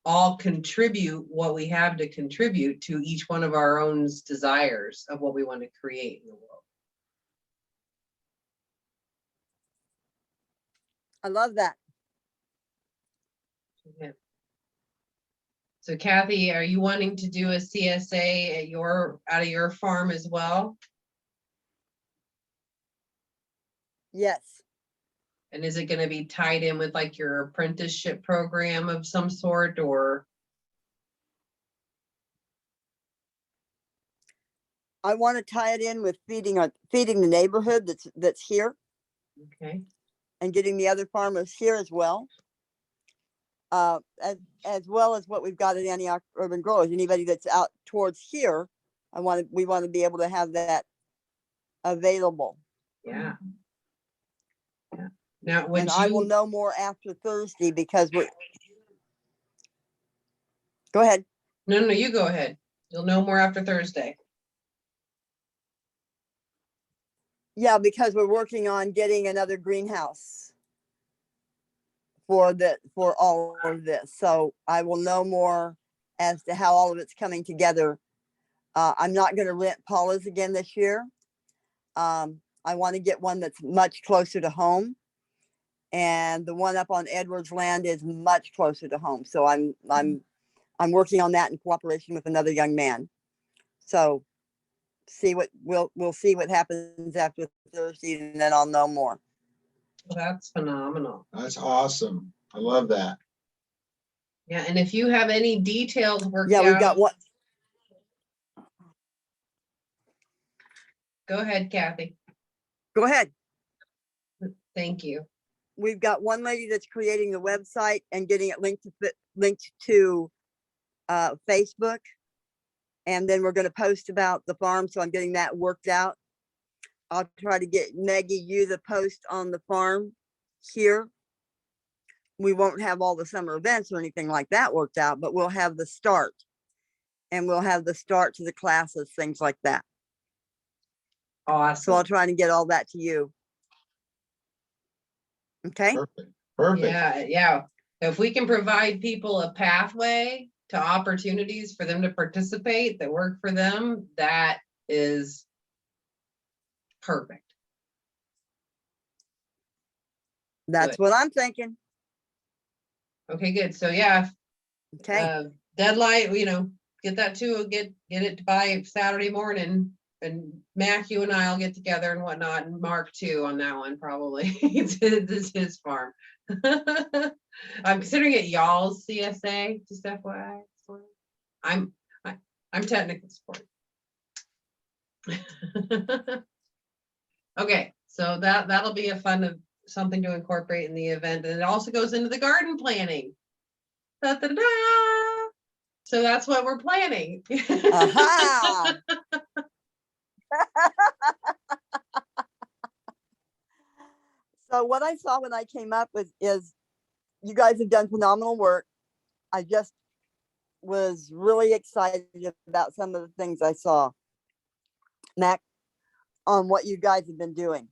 A: all contribute what we have to contribute to each one of our own desires of what we want to create in the world.
B: I love that.
A: Okay. So Kathy, are you wanting to do a CSA out of your farm as well?
B: Yes.
A: And is it going to be tied in with like your apprenticeship program of some sort, or?
B: I want to tie it in with feeding the neighborhood that's here.
A: Okay.
B: And getting the other farmers here as well. As well as what we've got at Antioch Urban Growers. Anybody that's out towards here, we want to be able to have that available.
A: Yeah. Yeah. Now,
B: I will know more after Thursday because we're. Go ahead.
A: No, you go ahead. You'll know more after Thursday.
B: Yeah, because we're working on getting another greenhouse for all of this. So I will know more as to how all of it's coming together. I'm not going to rent Paula's again this year. I want to get one that's much closer to home. And the one up on Edwards Land is much closer to home. So I'm I'm working on that in cooperation with another young man. So we'll see what happens after Thursday, and then I'll know more.
A: That's phenomenal.
C: That's awesome. I love that.
A: Yeah, and if you have any details worked
B: Yeah,
A: out.
B: we've got what?
A: Go ahead, Kathy.
B: Go ahead.
A: Thank you.
B: We've got one lady that's creating the website and getting it linked to Facebook. And then we're going to post about the farm. So I'm getting that worked out. I'll try to get Maggie you the post on the farm here. We won't have all the summer events or anything like that worked out, but we'll have the start. And we'll have the start to the classes, things like that. So I'll
A: Awesome.
B: try to get all that to you. Okay.
C: Perfect. Perfect.
A: Yeah, yeah. If we can provide people a pathway to opportunities for them to participate that work for them, that is perfect.
B: That's
A: Good.
B: what I'm thinking.
A: Okay, good. So yeah,
B: Okay.
A: deadline, get that get it by Saturday morning. And Mac, you and I'll get together and whatnot, and Mark too on that one, probably. This is his farm. I'm considering it y'all's CSA, just FYI. I'm technical support. Okay, so that'll be a something to incorporate in the event, and it also goes into the garden planning. Da, da, da. So that's what we're planning.
B: Aha. So what I saw when I came up with is you guys have done phenomenal work. I just was really excited about some of the things I saw, Mac, on what you guys have been doing.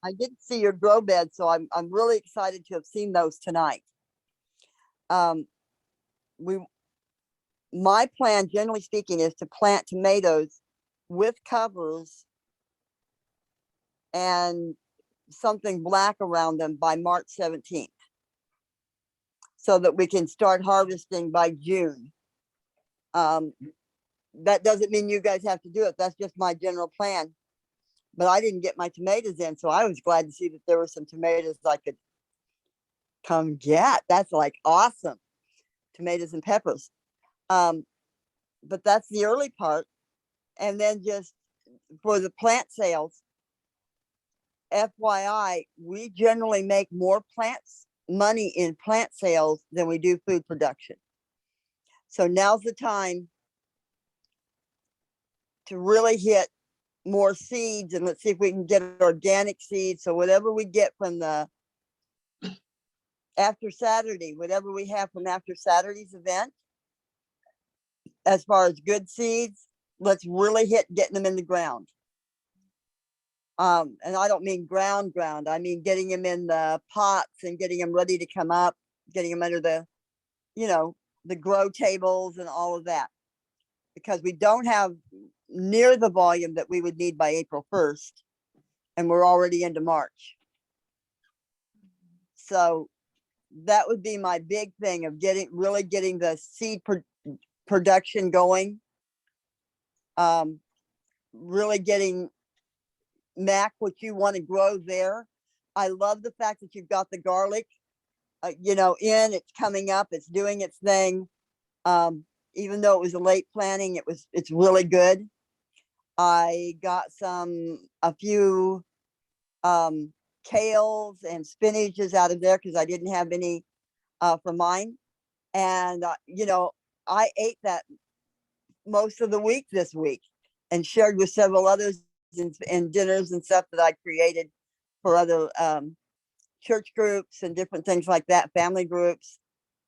B: I didn't see your grow bed, so I'm really excited to have seen those tonight. My plan, generally speaking, is to plant tomatoes with covers and something black around them by March 17th, so that we can start harvesting by June. That doesn't mean you guys have to do it. That's just my general plan. But I didn't get my tomatoes in, so I was glad to see that there were some tomatoes I could come get. That's like awesome. Tomatoes and peppers. But that's the early part. And then just for the plant sales, FYI, we generally make more money in plant sales than we do food production. So now's the time to really hit more seeds, and let's see if we can get organic seeds. So whatever we get from the after Saturday, whatever we have from after Saturday's event, as far as good seeds, let's really hit getting them in the ground. And I don't mean ground. I mean getting them in the pots and getting them ready to come up, getting them under the, the grow tables and all of that. Because we don't have near the volume that we would need by April 1st. And we're already into March. So that would be my big thing of really getting the seed production going. Really getting, Mac, what you want to grow there. I love the fact that you've got the garlic, it's coming up, it's doing its thing. Even though it was a late planting, it's really good. I got a few kales and spinaches out of there because I didn't have any for mine. And, I ate that most of the week this week and shared with several others in dinners and stuff that I created for other church groups and different things like that, family groups.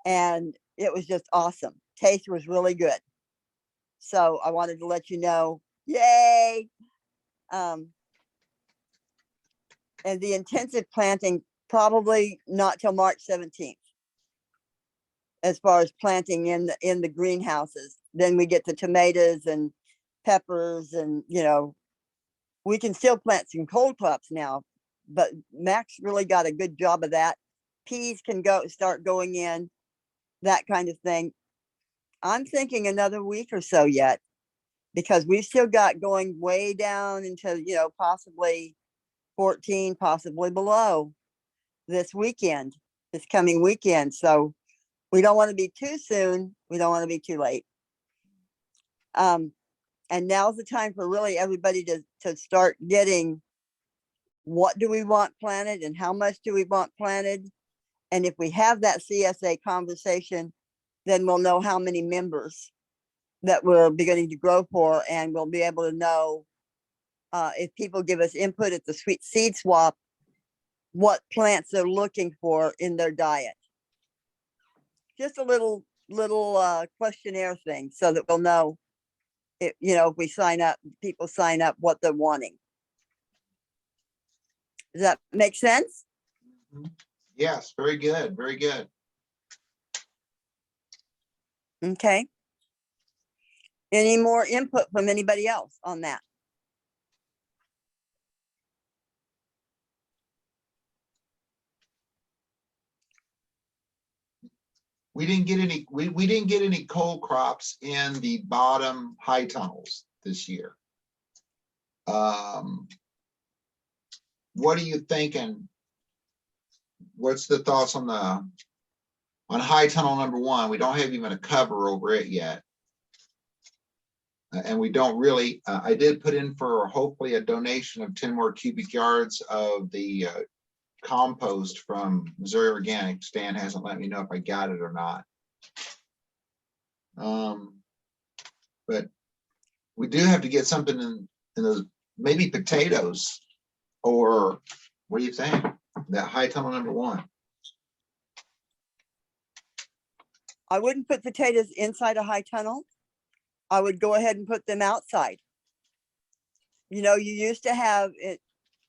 B: And it was just awesome. Taste was really good. So I wanted to let you know, yay. And the intensive planting, probably not till March 17th. As far as planting in the greenhouses, then we get the tomatoes and peppers, and we can still plant some cold crops now, but Max really got a good job of that. Peas can start going in. that kind of thing. I'm thinking another week or so yet, because we've still got going way down into, possibly 14, possibly below this weekend, this coming weekend. So we don't want to be too soon. We don't want to be too late. And now's the time for really everybody to start getting, what do we want planted and how much do we want planted? And if we have that CSA conversation, then we'll know how many members that we're beginning to grow for, and we'll be able to know if people give us input at the sweet seed swap, what plants they're looking for in their diet. Just a little questionnaire thing so that we'll know if we sign up, people sign up, what they're wanting. Does that make sense?
C: Yes, very good, very good.
B: Okay. Any more input from anybody else on that?
C: We didn't get any, we didn't get any coal crops in the bottom high tunnels this year. What are you thinking? What's the thoughts on high tunnel number 1? We don't have even a cover over it yet. And we don't really, I did put in for hopefully a donation of 10 more cubic yards of the compost from Missouri Organic. Stan hasn't let me know if I got it or not. But we do have to get something in those, maybe potatoes, or what do you think? That high tunnel number 1.
B: I wouldn't put potatoes inside a high tunnel. I would go ahead and put them outside. You used to have it,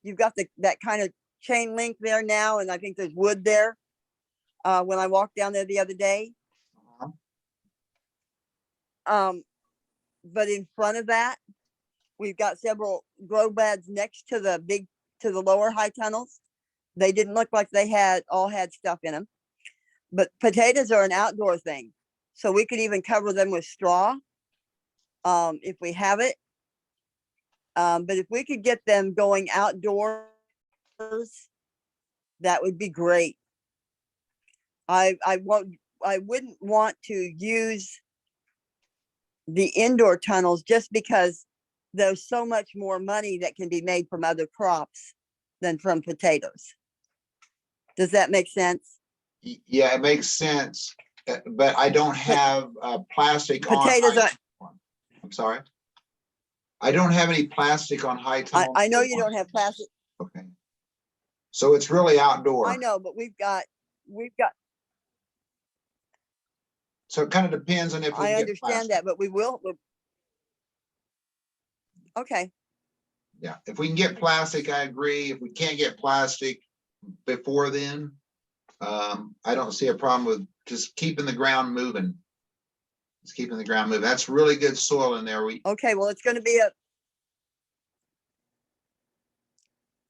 B: you've got that kind of chain link there now, and I think there's wood there. When I walked down there the other day. But in front of that, we've got several grow beds next to the lower high tunnels. They didn't look like they all had stuff in them. But potatoes are an outdoor thing. So we could even cover them with straw if we have it. But if we could get them going outdoors, that would be great. I wouldn't want to use the indoor tunnels just because there's so much more money that can be made from other crops than from potatoes. Does that make sense?
C: Yeah, it makes sense, but I don't have plastic
B: Potatoes
C: on. I'm sorry. I don't have any plastic on high tunnel.
B: I know you don't have plastic.
C: Okay. So it's really outdoor.
B: I know, but we've got.
C: So it kind of depends on if we
B: I
C: get
B: understand
C: plastic.
B: that, but we will. Okay.
C: Yeah, if we can get plastic, I agree. If we can't get plastic before then, I don't see a problem with just keeping the ground moving. Just keeping the ground moving. That's really good soil in there.
B: Okay, well, it's going to be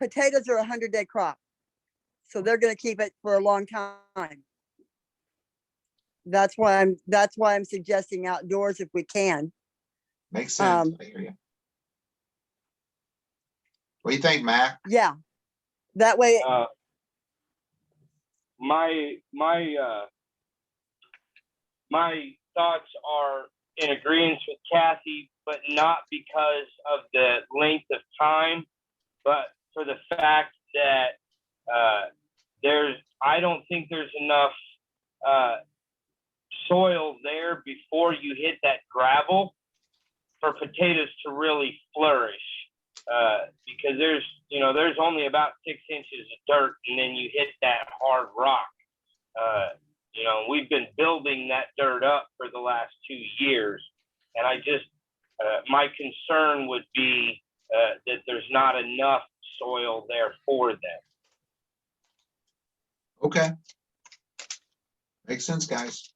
B: potatoes are 100-day crop. So they're going to keep it for a long time. That's why I'm suggesting outdoors if we can.
C: Makes sense. I hear you. What do you think, Mac?
B: Yeah. That way.
D: My thoughts are in agreement with Kathy, but not because of the length of time, but for the fact that I don't think there's enough soil there before you hit that gravel for potatoes to really flourish. Because there's only about 6 inches of dirt, and then you hit that hard rock. We've been building that dirt up for the last 2 years, and my concern would be that there's not enough soil there for them.
C: Okay. Makes sense, guys.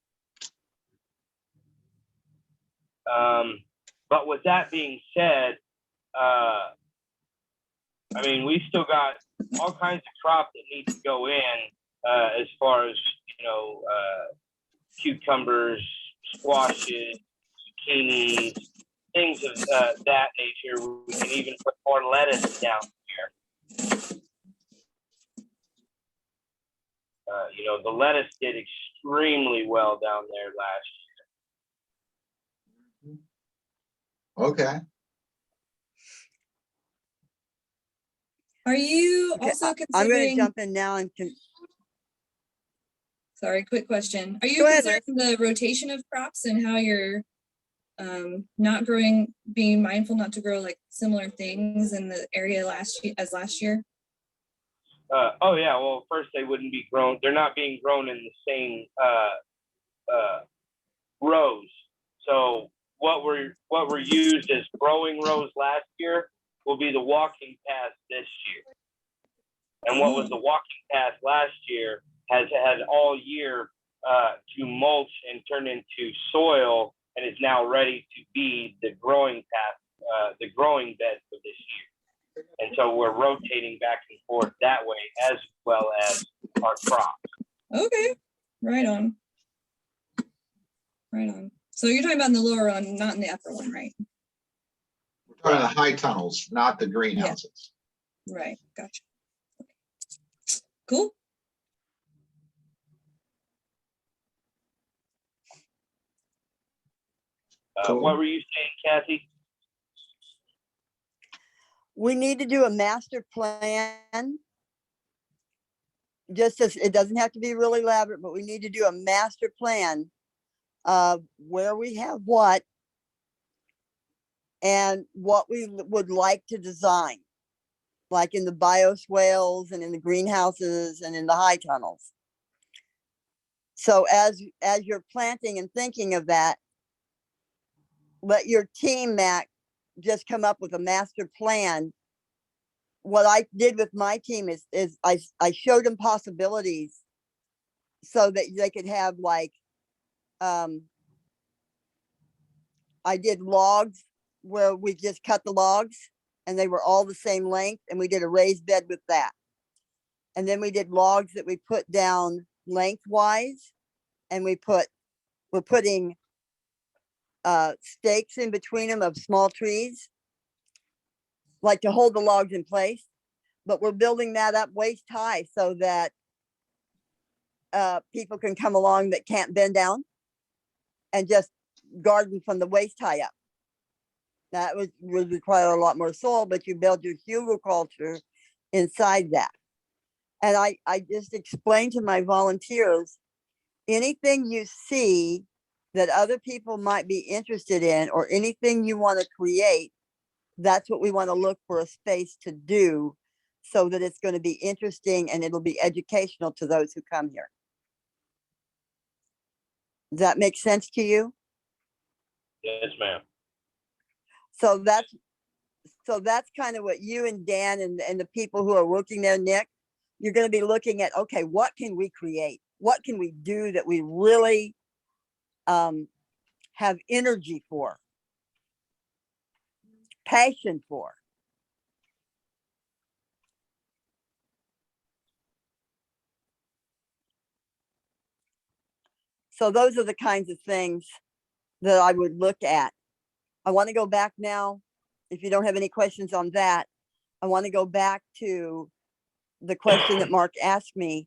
D: But with that being said, we still got all kinds of crop that needs to go in as far as, cucumbers, squashes, zucchinis, things of that nature. We can even put more lettuce down here. You know, the lettuce did extremely well down there last
C: Okay.
F: Are you
B: Okay,
F: also
B: I'm going to
F: considering,
B: jump in now and
F: sorry, quick question. Are you
B: Go ahead,
F: considering the rotation of crops and how you're not growing, being mindful not to grow like similar things in the area last year?
D: Oh yeah, well first they wouldn't be grown. They're not being grown in the same rows. So what were used as growing rows last year will be the walking path this year. And what was the walking path last year has had all year to mulch and turn into soil, and is now ready to be the growing path, the growing bed for this year. And so we're rotating back and forth that way, as well as our crops.
F: Okay, right on. Right on. So you're talking about in the lower one, not in the upper one, right?
C: We're talking the high tunnels, not the greenhouses.
F: Right, gotcha. Okay. Cool.
C: Cool.
D: What were you saying, Kathy?
B: we need to do a master plan. Just as it doesn't have to be really elaborate, but we need to do a master plan of where we have what and what we would like to design, like in the bioswales and in the greenhouses and in the high tunnels. So as you're planting and thinking of that, let your team, Mac, just come up with a master plan. What I did with my team is I showed them possibilities so that they could have like, I did logs where we just cut the logs and they were all the same length, and we did a raised bed with that. And then we did logs that we put down lengthwise, and we're putting stakes in between them of small trees, like to hold the logs in place. But we're building that up waist high so that people can come along that can't bend down and just garden from the waist high up. That would require a lot more soil, but you build your hugelkultur inside that. And I just explained to my volunteers, anything you see that other people might be interested in, or anything you want to create, that's what we want to look for a space to do, so that it's going to be interesting and it'll be educational to those who come here. Does that make sense to you?
D: Yes, ma'am.
B: So that's kind of what you and Dan and the people who are working there, Nick, you're going to be looking at, okay, what can we create? What can we do that we really have energy for, passion for? So those are the kinds of things that I would look at. I want to go back now. If you don't have any questions on that, I want to go back to the question that Mark asked me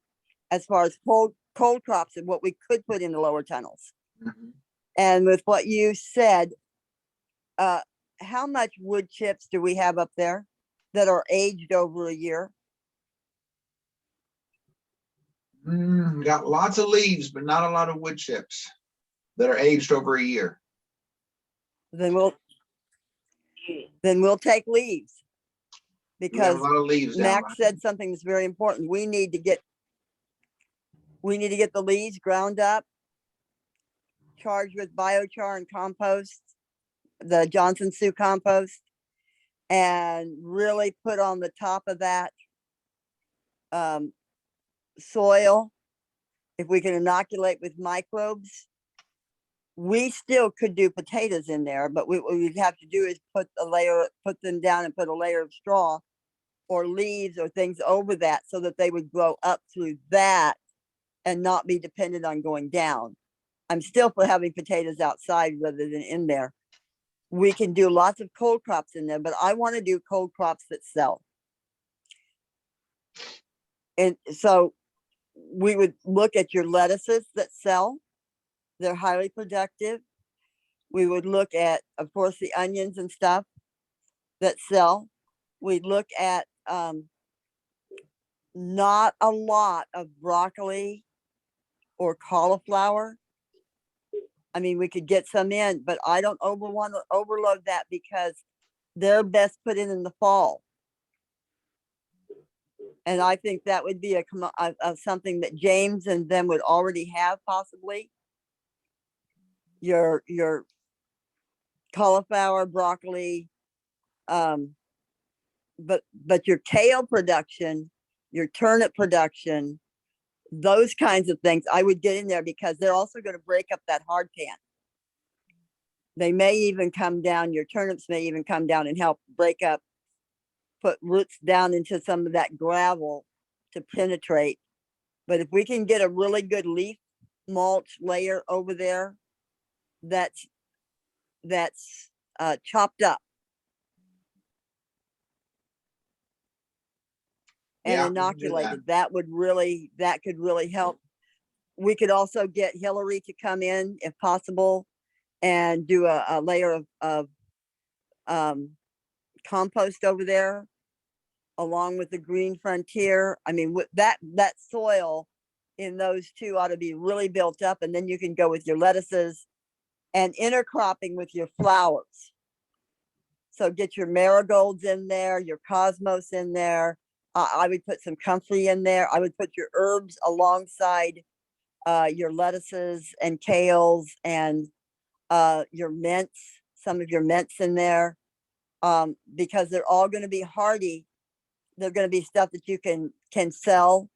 B: as far as cold crops and what we could put in the lower tunnels.
C: Mhm.
B: And with what you said, how much wood chips do we have up there that are aged over a year?
C: Got lots of leaves, but not a lot of wood chips that are aged over a year.
B: Then we'll take leaves,
C: We have
B: because
C: a lot of leaves down
B: Max said something that's very important. We need to get the leaves ground up, charged with biochar and compost, the Johnson Sioux compost, and really put on the top of that soil. If we can inoculate with microbes, we still could do potatoes in there, but what we'd have to do is put them down and put a layer of straw or leaves or things over that, so that they would grow up through that and not be dependent on going down. I'm still for having potatoes outside rather than in there. We can do lots of cold crops in there, but I want to do cold crops that sell. And so we would look at your lettuces that sell. They're highly productive. We would look at, of course, the onions and stuff that sell. We'd look at not a lot of broccoli or cauliflower. I mean, we could get some in, but I don't want to overload that because they're best put in the fall. And I think that would be something that James and them would already have possibly. Your cauliflower, broccoli, but your kale production, your turnip production, those kinds of things I would get in there because they're also going to break up that hard pan. They may even come down, your turnips may even come down and help break up, put roots down into some of that gravel to penetrate. But if we can get a really good leaf mulch layer over there, that's chopped up and
C: Yeah, we can do that.
B: inoculated, that could really help. We could also get Hillary to come in if possible and do a layer of compost over there along with the Green Frontier. I mean, that soil in those two ought to be really built up, and then you can go with your lettuces and intercropping with your flowers. So get your marigolds in there, your cosmos in there. I would put some comfrey in there. I would put your herbs alongside your lettuces and kales and your mints, some of your mints in there, because they're all going to be hardy. They're going to be stuff that you can sell,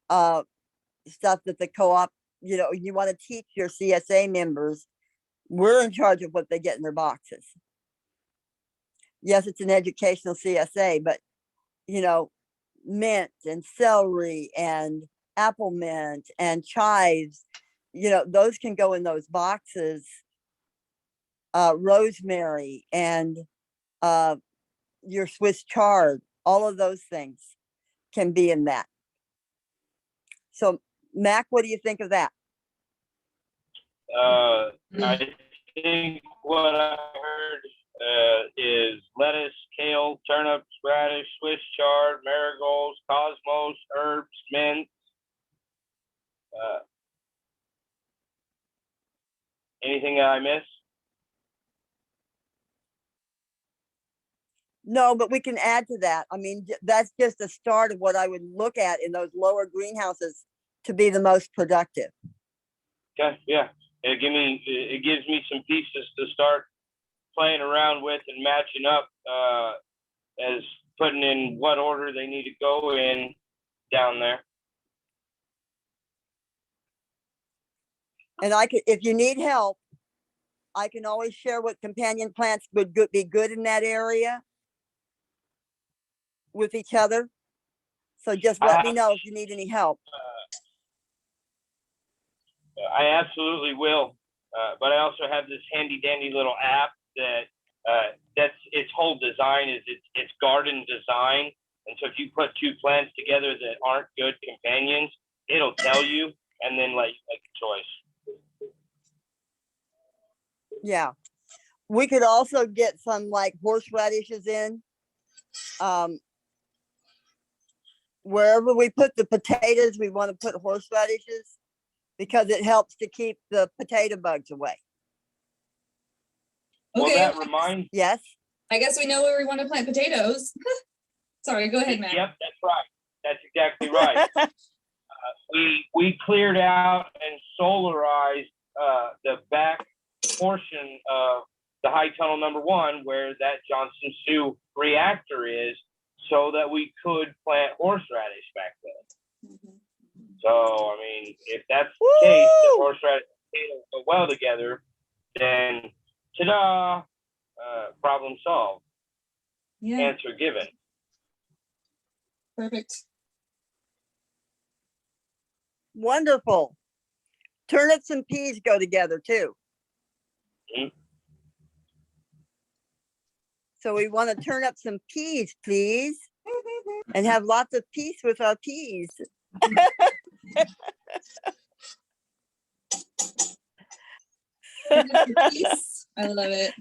B: stuff that the co-op, you want to teach your CSA members. We're in charge of what they get in their boxes. Yes, it's an educational CSA, but mint and celery and apple mint and chives, those can go in those boxes. Rosemary and your Swiss chard, all of those things can be in that. So Mac, what do you think of that?
D: I think what I heard is lettuce, kale, turnips, radish, Swiss chard, marigolds, cosmos, herbs, mint. Anything I missed?
B: No, but we can add to that. I mean, that's just a start of what I would look at in those lower greenhouses to be the most productive.
D: Okay, yeah. It gives me some pieces to start playing around with and matching up as putting in what order they need to go in down there.
B: And if you need help, I can always share what companion plants would be good in that area with each other. So just let me know if you need any help.
D: I absolutely will. But I also have this handy dandy little app that's its whole design is it's garden design. And so if you put two plants together that aren't good companions, it'll tell you and then let you make a choice.
B: Yeah. We could also get some like horseradishes in. Wherever we put the potatoes, we want to put horseradishes because it helps to keep the potato bugs away.
D: Well,
G: Okay.
D: that reminds.
B: Yes.
G: I guess we know where we want to plant potatoes. Sorry, go ahead, Matt.
D: Yep, that's right. That's exactly right. We cleared out and solarized the back portion of the high tunnel number 1 where that Johnson Sioux reactor is, so that we could plant horseradish back then. So I mean, if that's the case, the horseradish and potatoes go well together, then ta-da, problem solved.
G: Yeah,
D: Answer given.
G: perfect.
B: Wonderful. Turnips and peas go together too.
D: Mhm.
B: So we want to turn up some peas, please, and have lots of peace with our peas.
G: Peace. I love it.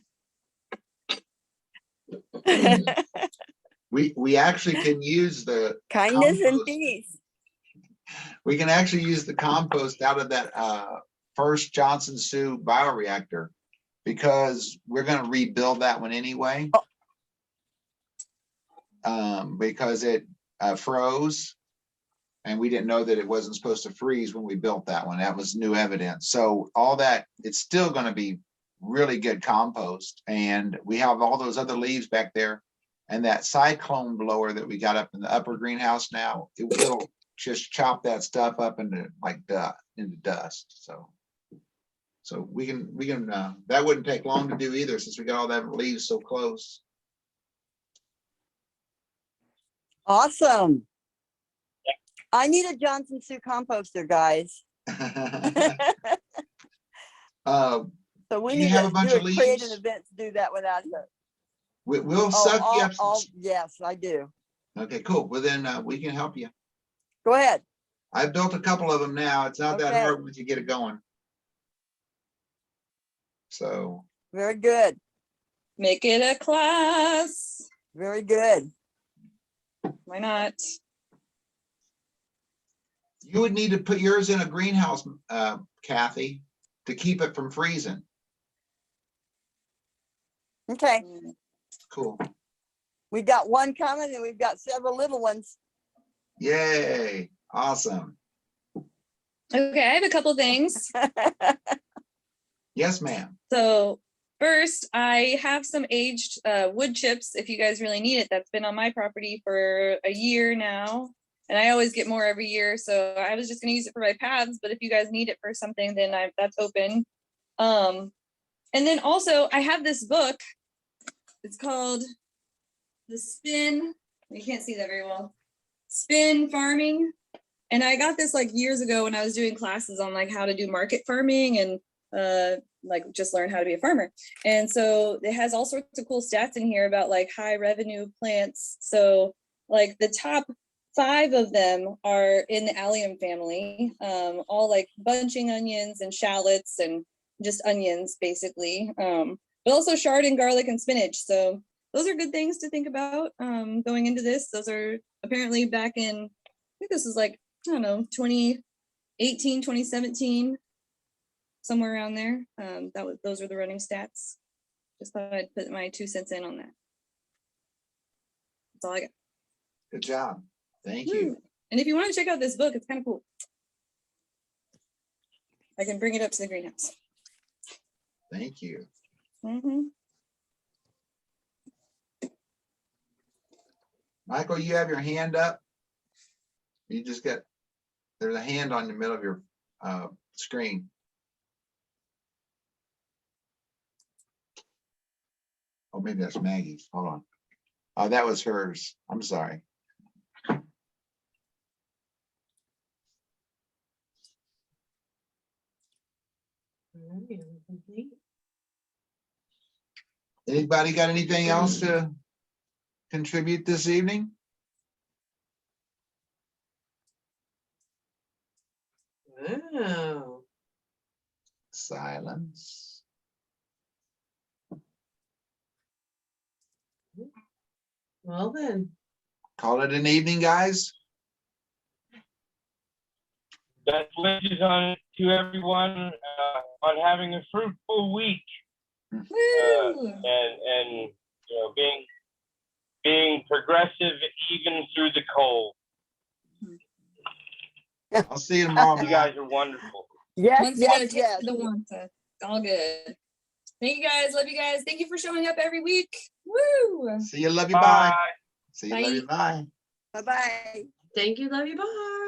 C: We actually can use the
B: Kindness and
C: compost.
B: peace.
C: We can actually use the compost out of that first Johnson Sioux bioreactor because we're going to rebuild that one anyway. Because it froze and we didn't know that it wasn't supposed to freeze when we built that one. That was new evidence. So all that, it's still going to be really good compost. And we have all those other leaves back there. And that cyclone blower that we got up in the upper greenhouse now, it will just chop that stuff up into into dust. So we can that wouldn't take long to do either since we got all that leaves so close.
B: Awesome. I need a Johnson Sioux composter, guys. So we
C: Do you
B: need
C: have
B: to
C: a bunch
B: do
C: of
B: create an
C: leaves?
B: event to do that without her.
C: We'll suck you up.
B: Yes, I do.
C: Okay, cool. Well, then we can help you.
B: Go ahead.
C: I've built a couple of them now. It's not that
B: Okay.
C: hard once you get it going. So
B: Very good.
G: Make it a class.
B: Very good.
G: Why not?
C: you would need to put yours in a greenhouse, Kathy, to keep it from freezing.
B: Okay,
C: Cool.
B: we got one coming and we've got several little ones.
C: Yay. Awesome.
G: Okay, I have a couple things.
C: Yes, ma'am.
G: So first, I have some aged wood chips, if you guys really need it. That's been on my property for a year now. And I always get more every year. So I was just gonna use it for my paths, but if you guys need it for something, then that's open. And then also I have this book. It's called The Spin. You can't see that very well. Spin Farming. And I got this like years ago when I was doing classes on like how to do market farming and like just learn how to be a farmer. And so it has all sorts of cool stats in here about like high revenue plants. So like the top 5 of them are in the allium family, all like bunching onions and shallots and just onions basically, but also chard and garlic and spinach. So those are good things to think about going into this. Those are apparently back in, I think this is like, I don't know, 2018, 2017, somewhere around there. Those were the running stats. Just thought I'd put my 2 cents in on that. That's all I got.
C: Good job. Thank you.
G: And if you want to check out this book, it's kind of cool. I can bring it up to the greenhouse.
C: Thank you. Michael, you have your hand up. You just got, there's a hand on the middle of your screen. Oh, maybe that's Maggie's. Hold on. Oh, that was hers. I'm sorry. Anybody got anything else to contribute this evening?
A: Wow.
C: Silence.
A: Well then,
C: Call it an evening, guys.
D: Best wishes to everyone on having a fruitful week.
G: Woo!
D: And you know, being progressive even through the cold.
C: I'll see you tomorrow.
D: You guys are wonderful.
B: Yes,
G: Once you gotta
B: yes,
G: take
B: yes.
G: the warmth, it's all good. Thank you guys. Love you guys. Thank you for showing up every week. Woo!
C: See you. Love you. Bye.
D: Bye.
C: See you. Love you. Bye.
B: Bye-bye.
A: thank you, love you, bye.